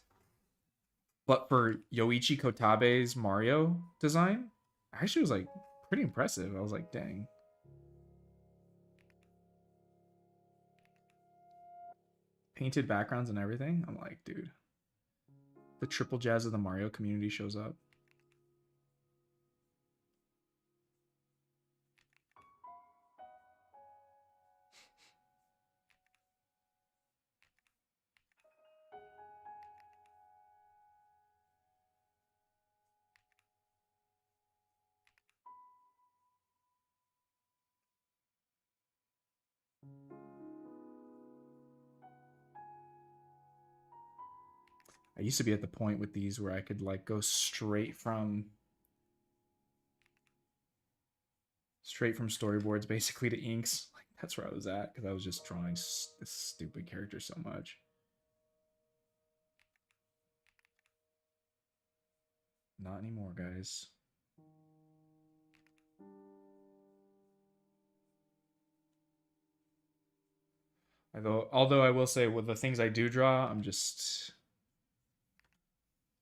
but for Yoichi Kotabe's Mario design. Actually, it was like pretty impressive. I was like, dang. Painted backgrounds and everything. I'm like, dude. The triple jazz of the Mario community shows up. I used to be at the point with these where I could like go straight from storyboards basically to inks. Like that's where I was at because I was just drawing this stupid character so much. Not anymore, guys. Although I will say with the things I do draw, I'm just...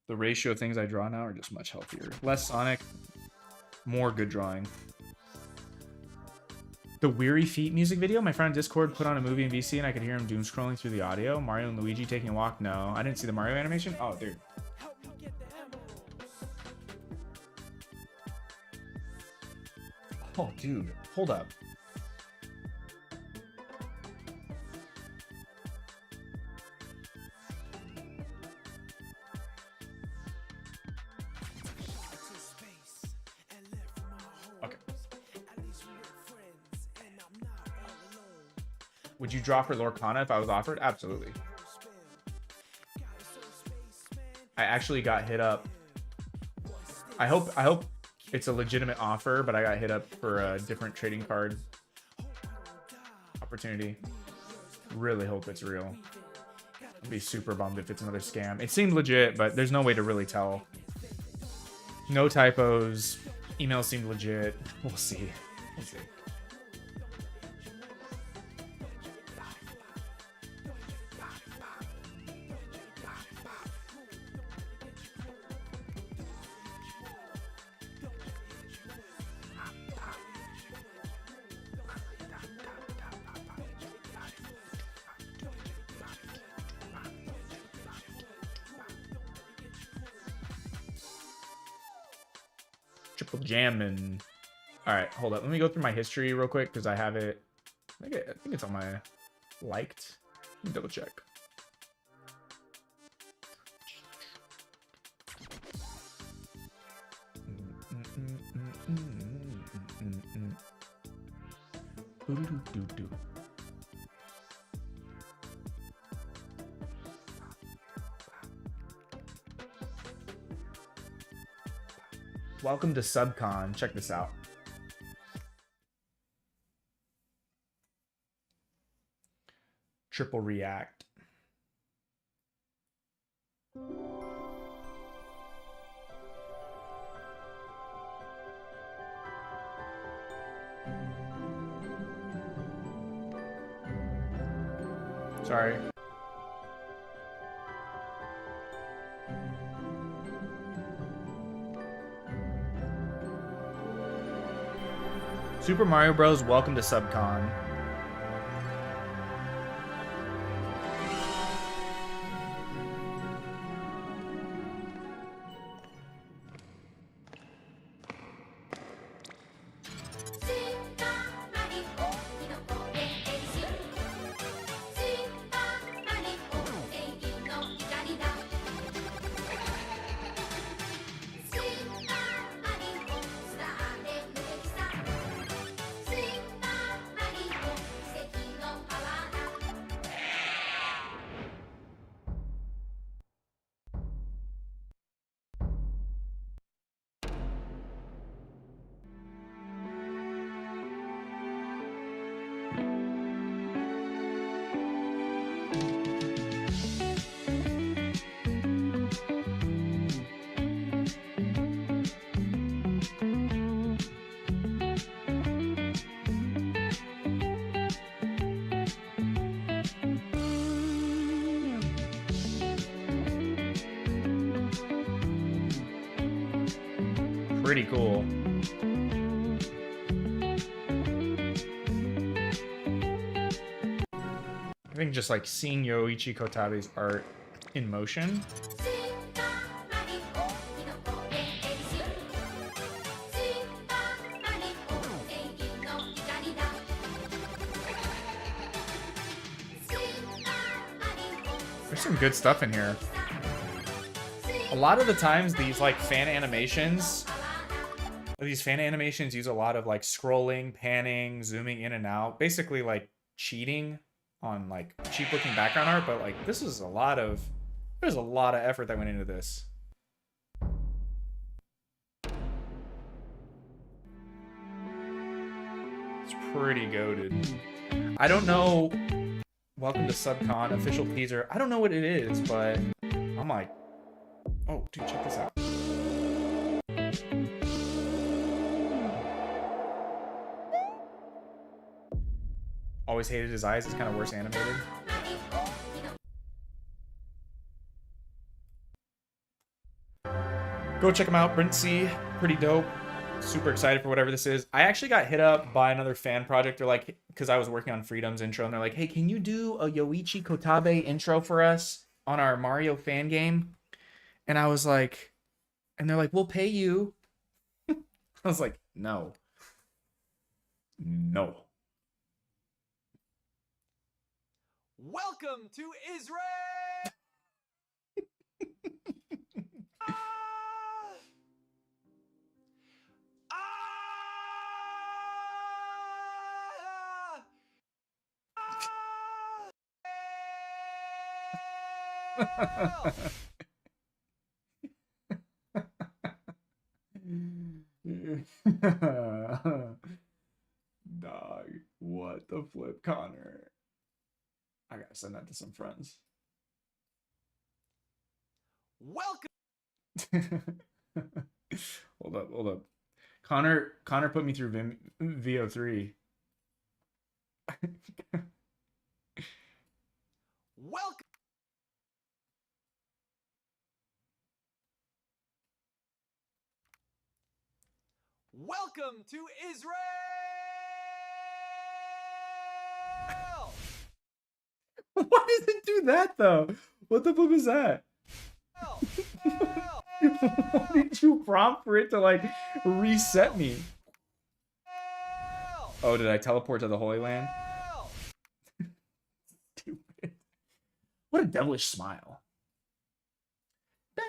The ratio of things I draw now are just much healthier. Less Sonic, more good drawing. The Weary Feet music video? My friend on Discord put on a movie in VC and I could hear him doom scrolling through the audio. Mario and Luigi taking a walk? No, I didn't see the Mario animation. Oh, dude. Oh, dude. Hold up. Okay. Would you drop for Lorcana if I was offered? Absolutely. I actually got hit up. I hope it's a legitimate offer, but I got hit up for a different trading card opportunity. Really hope it's real. I'd be super bummed if it's another scam. It seemed legit, but there's no way to really tell. No typos. Email seemed legit. We'll see. We'll see. Triple jamming. All right, hold up. Let me go through my history real quick because I have it. I think it's on my liked. Let me double check. Welcome to Subcon. Check this out. Triple React. Sorry. Super Mario Bros. Welcome to Subcon. Pretty cool. I think just like seeing Yoichi Kotabe's art in motion. There's some good stuff in here. A lot of the times these like fan animations use a lot of like scrolling, panning, zooming in and out, basically like cheating on like cheap looking background art, but like this is there's a lot of effort that went into this. It's pretty goated. I don't know. Welcome to Subcon, official teaser. I don't know what it is, but I'm like, oh dude, check this out. Always hated his eyes. It's kind of worse animated. Go check him out, Brent C. Pretty dope. super excited for whatever this is. I actually got hit up by another fan project. They're like, because I was working on Freedom's intro, and they're like, hey, can you do a Yoichi Kotabe intro for us on our Mario fan game? And I was like, and they're like, we'll pay you. I was like, no. No. Welcome to Israel! Dog, what the flip, Connor? I gotta send that to some friends. Welcome. Hold up. Connor put me through VO3. Welcome. Welcome to Israel! Why does it do that though? What the flip is that? Why did you prompt for it to like reset me? Oh, did I teleport to the Holy Land? Stupid. What a devilish smile. Boop,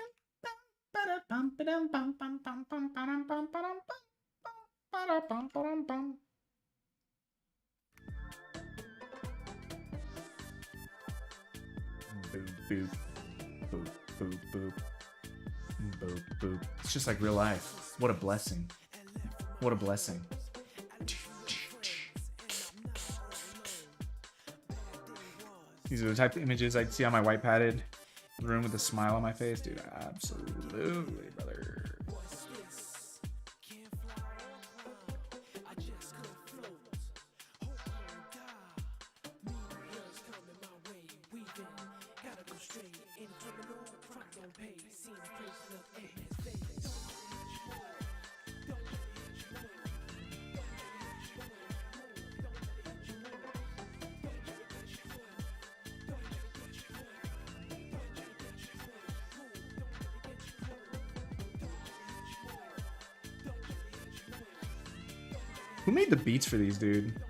boop, boop, boop, boop, boop, boop. It's just like real life. What a blessing. What a blessing. These are the type of images I'd see on my white padded room with a smile on my face. Dude, absolutely, brother. Who made the beats for these, dude?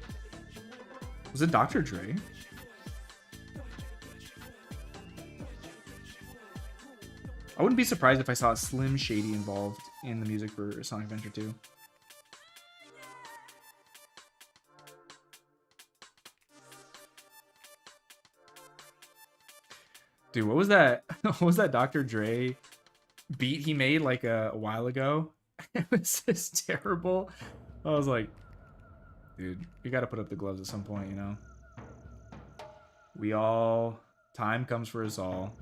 Was it Dr. Dre? I wouldn't be surprised if I saw Slim Shady involved in the music for Sonic Adventure 2. Dude, what was that? What was that Dr. Dre beat he made like a while ago? It was just terrible. I was like, dude, you gotta put up the gloves at some point, you know? Time comes for us all.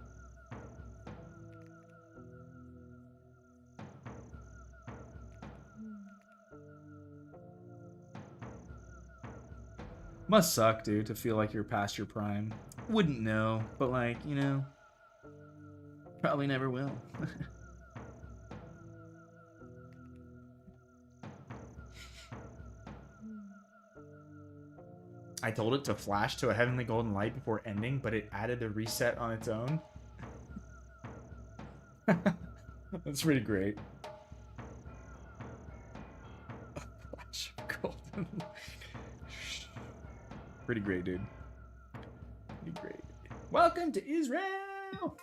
Must suck, dude, to feel like you're past your prime. Wouldn't know, but like, you know, probably never will. I told it to flash to a heavenly golden light before ending, but it added a reset on its own. That's pretty great. Flash golden light. Pretty great, dude. Pretty great. Welcome to Israel!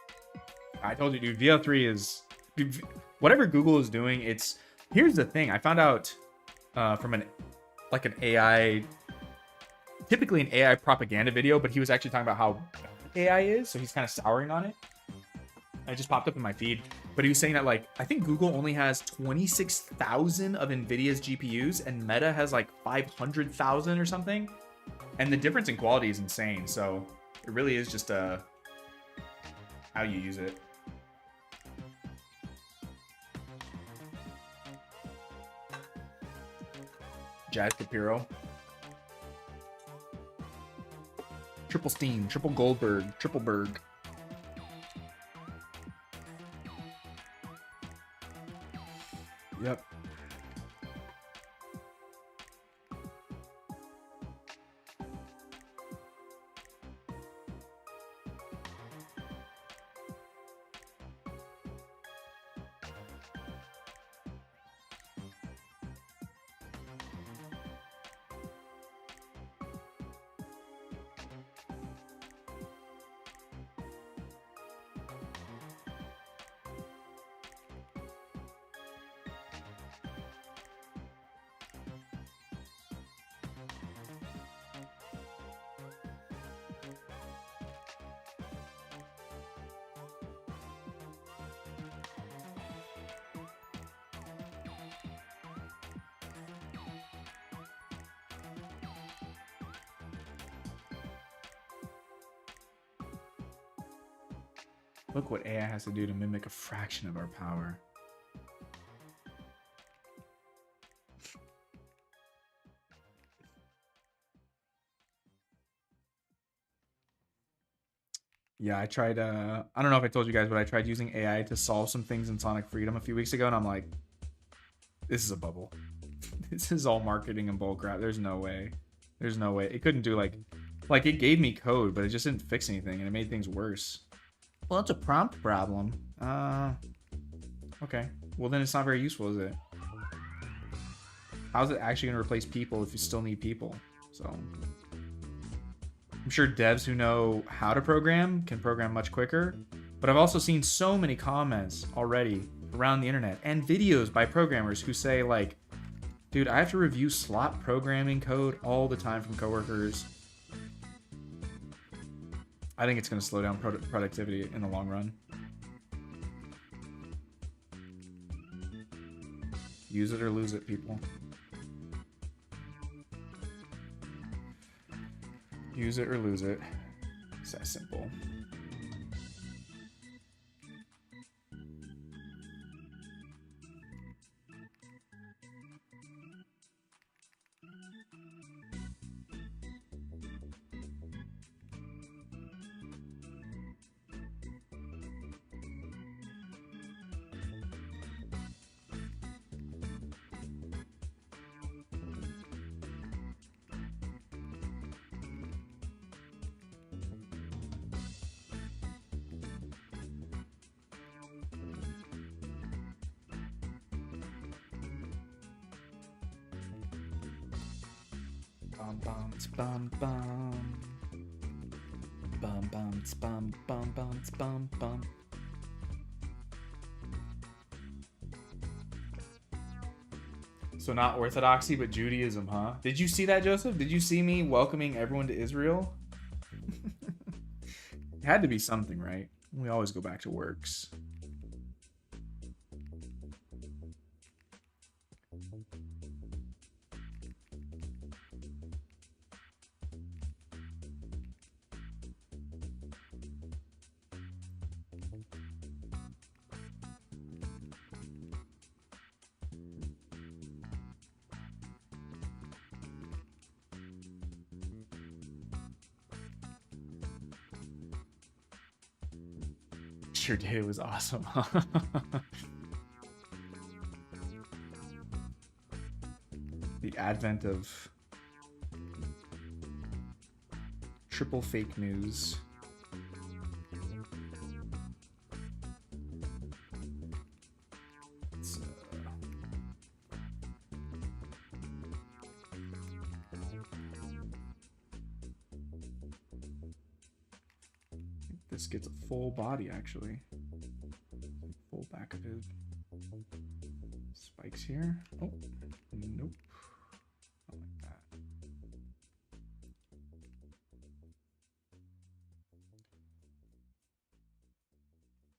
I told you, dude, VO3 is... Dude, whatever Google is doing, it's... Here's the thing. I found out from an AI... Typically an AI propaganda video, but he was actually talking about how bad AI is, so he's kind of souring on it. And it just popped up in my feed. But he was saying that, like, I think Google only has 26,000 of NVIDIA's GPUs, and Meta has, like, 500,000 or something. And the difference in quality is insane, so it really is just how you use it. Jazz Capiro. Triple Steam, Triple Goldberg, Triple Berg. Yep. Look what AI has to do to mimic a fraction of our power. Yeah, I tried, I don't know if I told you guys, but I tried using AI to solve some things in Sonic Freedom a few weeks ago, and I'm like, this is a bubble. This is all marketing and bullcrap. There's no way. There's no way. It couldn't do, like, it gave me code, but it just didn't fix anything, and it made things worse. Well, that's a prompt problem. Okay. Well, then it's not very useful, is it? How's it actually going to replace people if you still need people? So... I'm sure devs who know how to program can program much quicker, but I've also seen so many comments already around the internet and videos by programmers who say like, dude, I have to review slot programming code all the time from coworkers. I think it's going to slow down productivity in the long run. Use it or lose it, people. Use it or lose it. It's that simple. Bum bum bum bum. Bum bum bum bum bum bum bum. So not orthodoxy, but Judaism, huh? Did you see that, Joseph? Did you see me welcoming everyone to Israel? It had to be something, right? We always go back to works. Your day was awesome. The advent of triple fake news. This gets a full body, actually. Full back of his spikes here. Oh, nope. Not like that.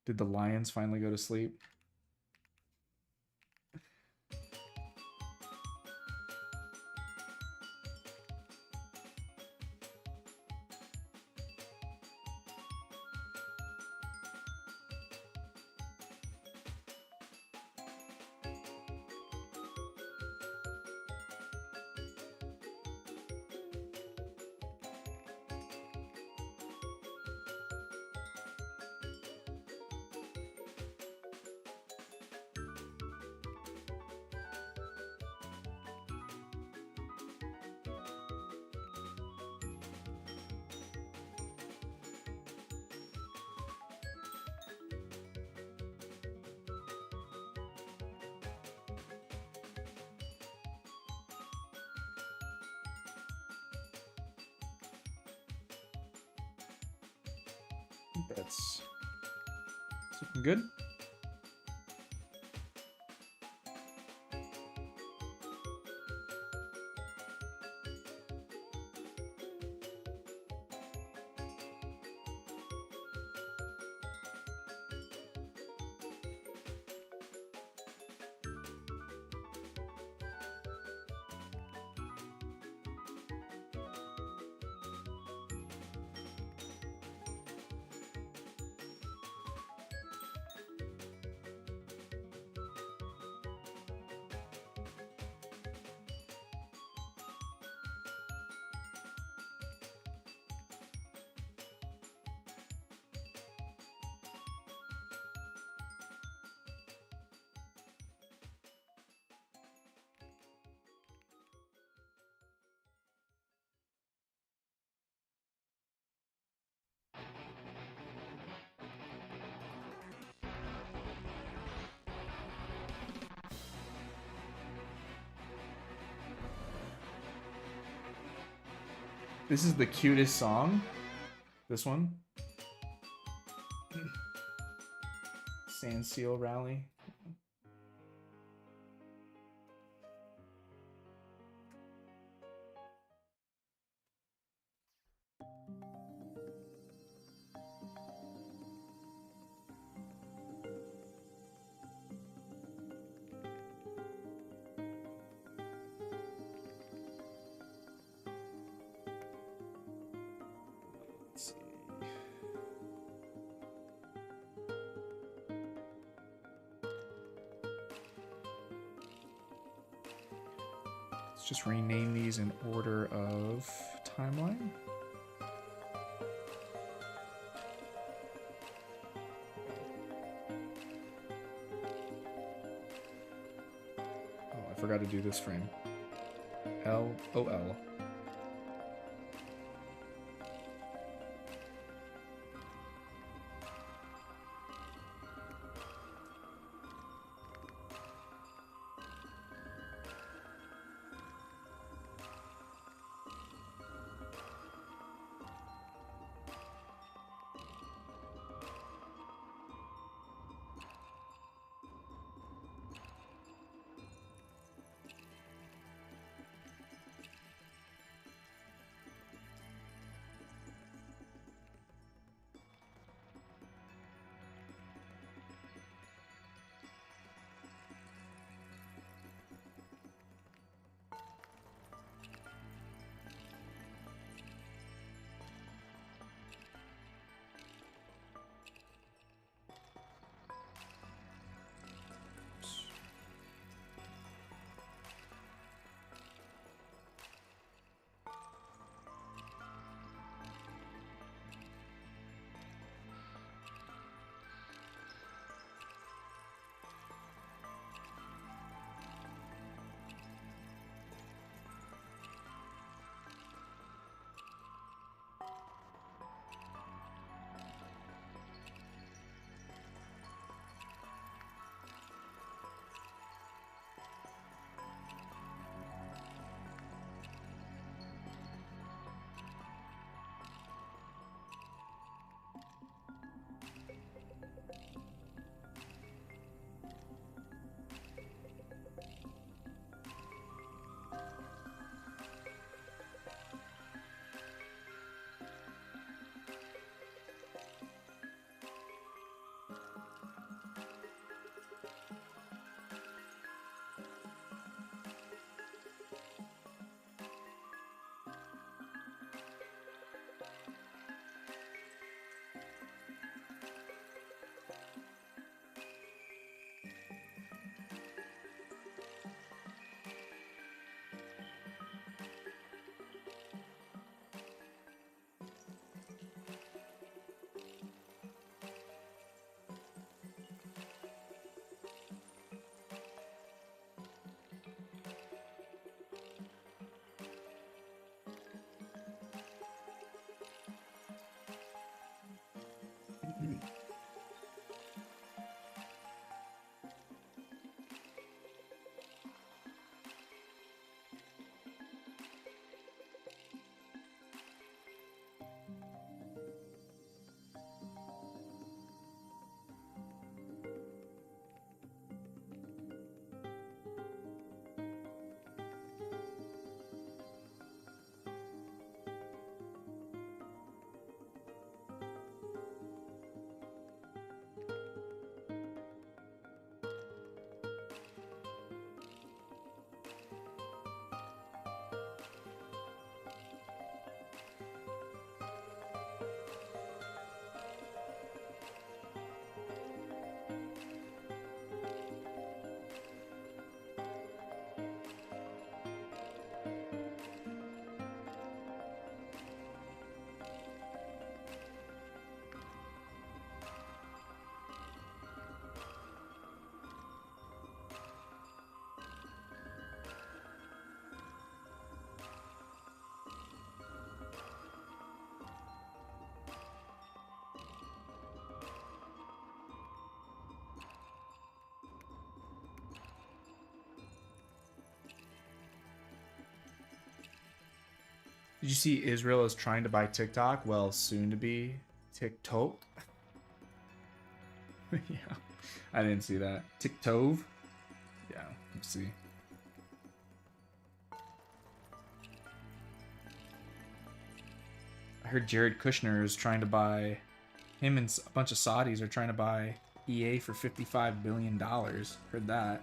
Did the lions finally go to sleep? That's looking good. This is the cutest song. This one. Sand Seal Rally. Let's see. Let's just rename these in order of timeline. Oh, I forgot to do this frame. LOL. Did you see Israel is trying to buy TikTok? Well, soon to be TikTok. Yeah, I didn't see that. TikTok. Yeah, let's see. I heard Jared Kushner is trying to buy, him and a bunch of Saudis are trying to buy EA for $55 billion. Heard that.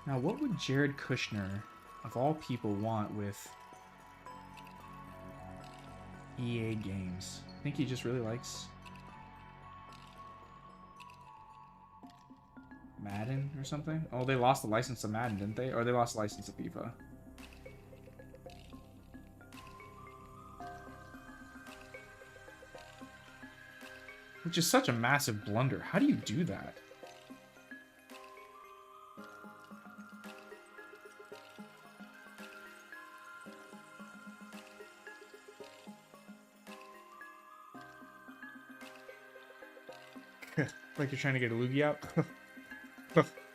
Now, what would Jared Kushner, of all people, want with EA games? I think he just really likes Madden or something. Oh, they lost the license to Madden, didn't they? Or they lost the license to FIFA. Which is such a massive blunder. How do you do that? Like you're trying to get a loogie out?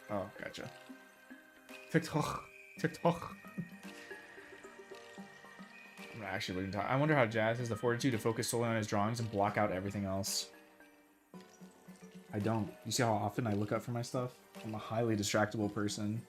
Oh, gotcha. TikTok. TikTok. I'm actually looking to I wonder how Jazz has the fortitude to focus solely on his drawings and block out everything else. I don't. You see how often I look up for my stuff? I'm a highly distractible person.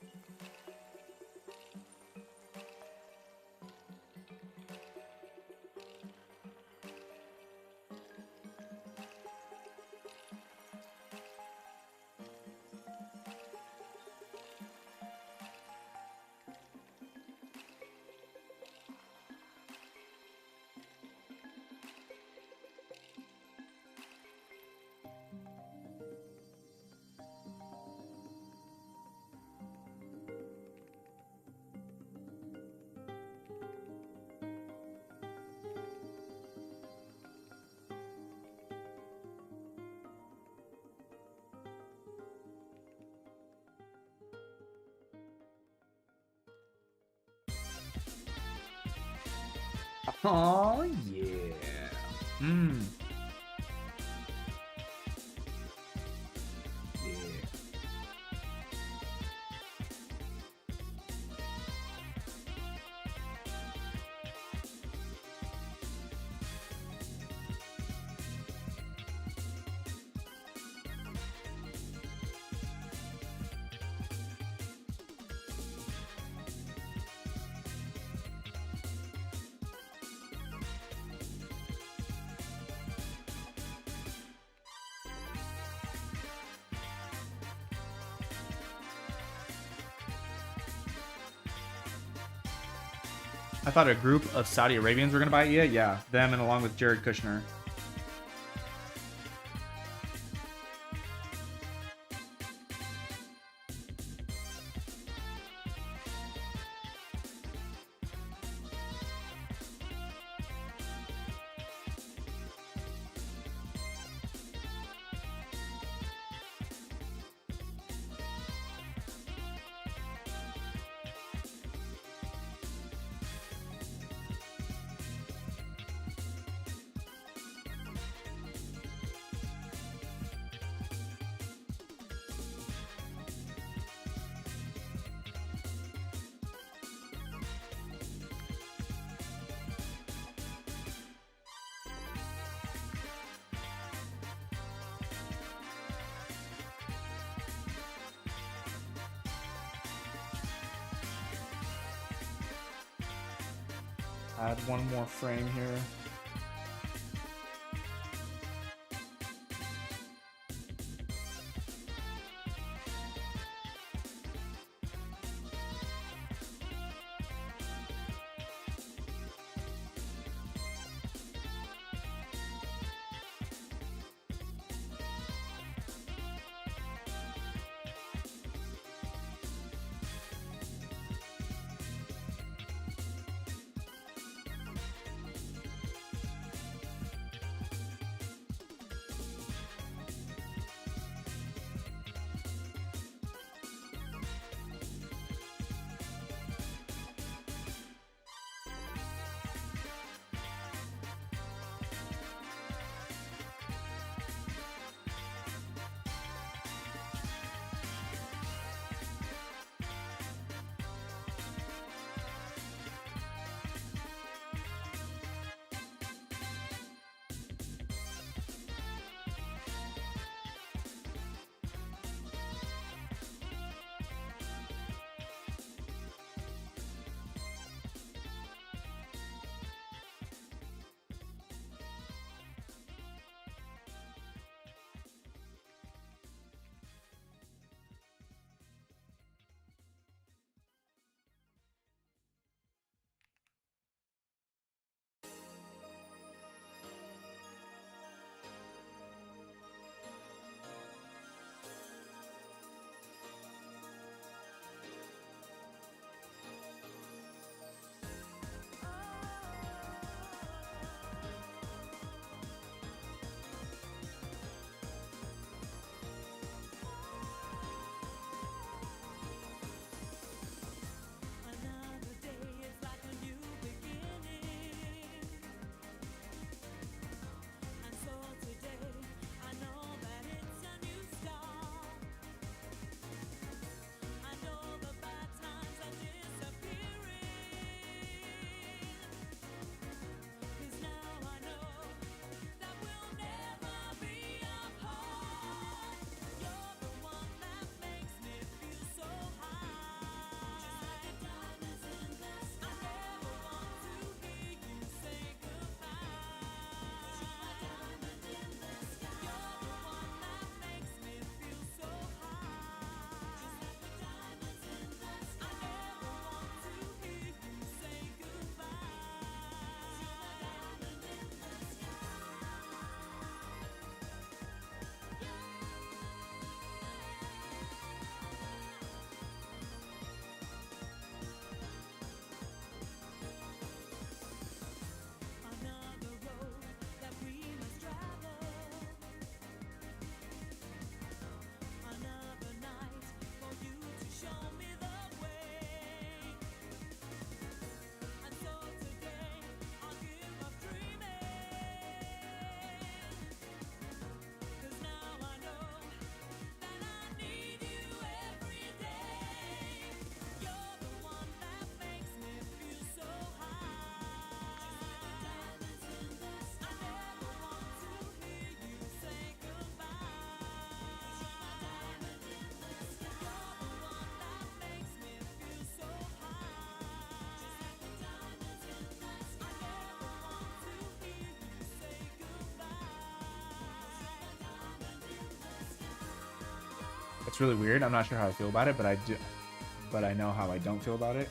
Oh yeah. Mmm. Yeah. I thought a group of Saudi Arabians were going to buy EA. Yeah, them and along with Jared Kushner. Add one more frame here. It's really weird. I'm not sure how I feel about it, but I do. But I know how I don't feel about it.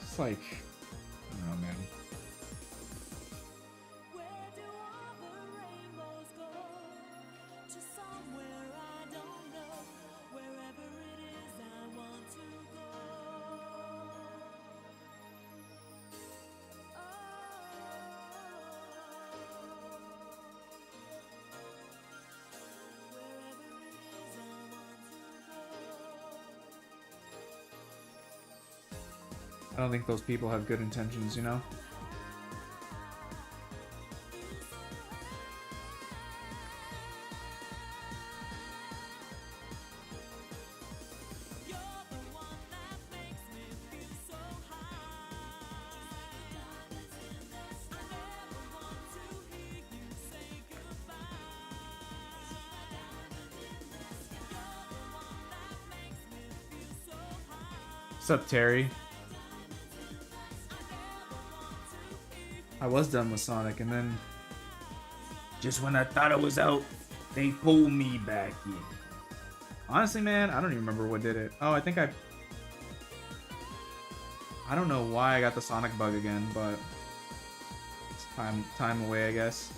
It's like, I don't know, man. I don't think those people have good intentions, you know? What's up, Terry? I was done with Sonic, and then just when I thought it was out, they pulled me back in. Honestly, man, I don't even remember what did it. Oh, I think I don't know why I got the Sonic bug again, but it's time away, I guess.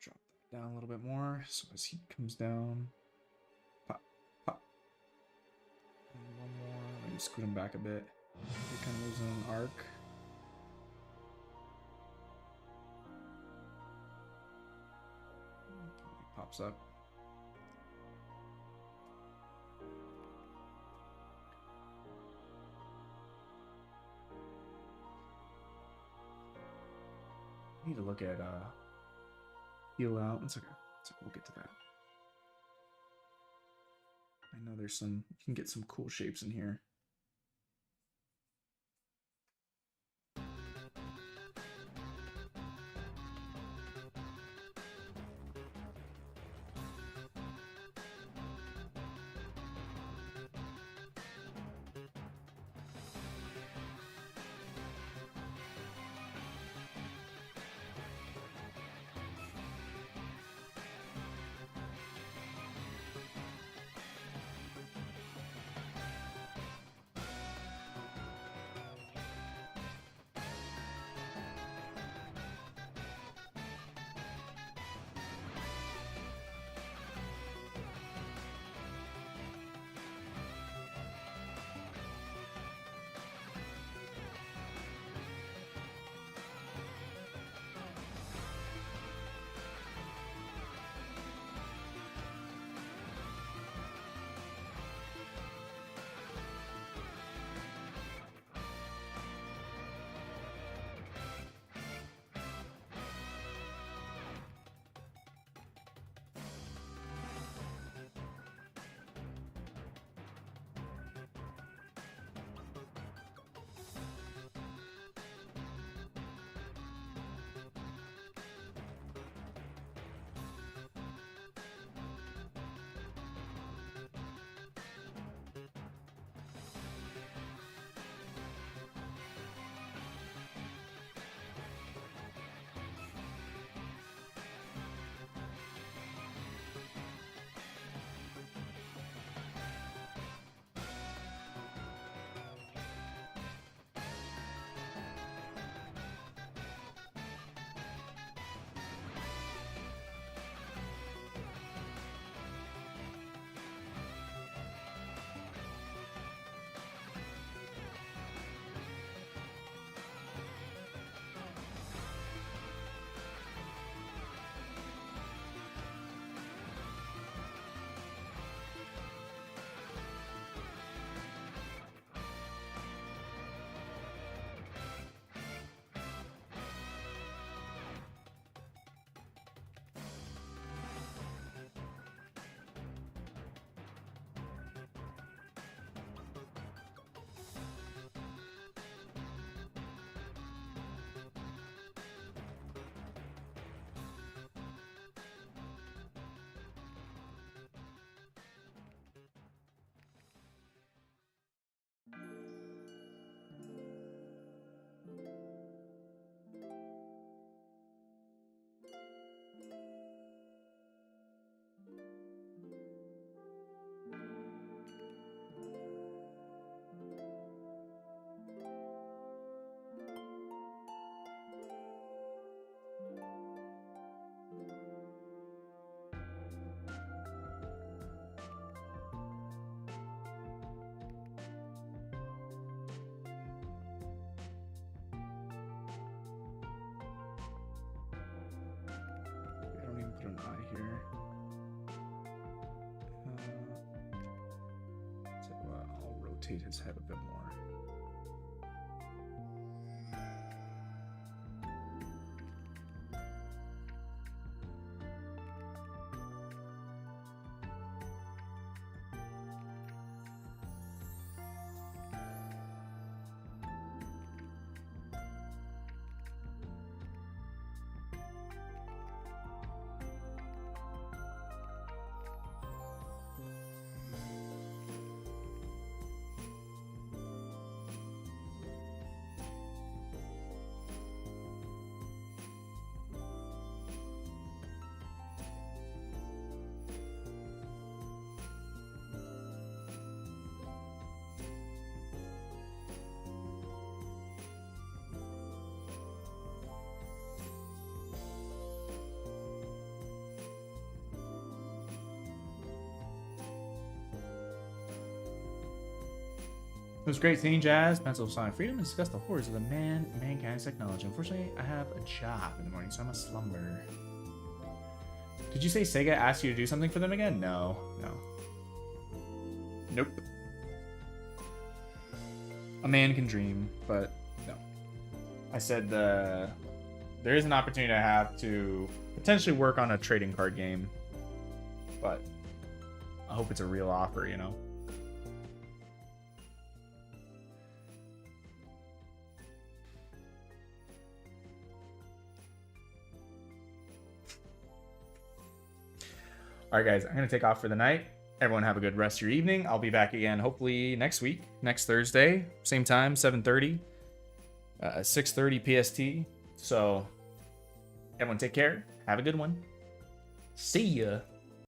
Drop that down a little bit more so as heat comes down. Pop, pop. And one more. Let me scoot him back a bit. He kind of moves in an arc. He pops up. I need to look at heal out. It's okay. So we'll get to that. I know there's some, you can get some cool shapes in here. rotate his head a bit more. It was great seeing Jazz, Pencil of Sonic Freedom, and discuss the horrors of the mankind's technology. Unfortunately, I have a job in the morning, so I must slumber. Did you say Sega asked you to do something for them again? No. No. Nope. A man can dream, but no. I said there is an opportunity I have to potentially work on a trading card game, but I hope it's a real offer, you know? All right, guys, I'm going to take off for the night. Everyone have a good rest of your evening. I'll be back again hopefully next week, next Thursday, same time, 7:30, 6:30 PST. So everyone take care. Have a good one. See ya.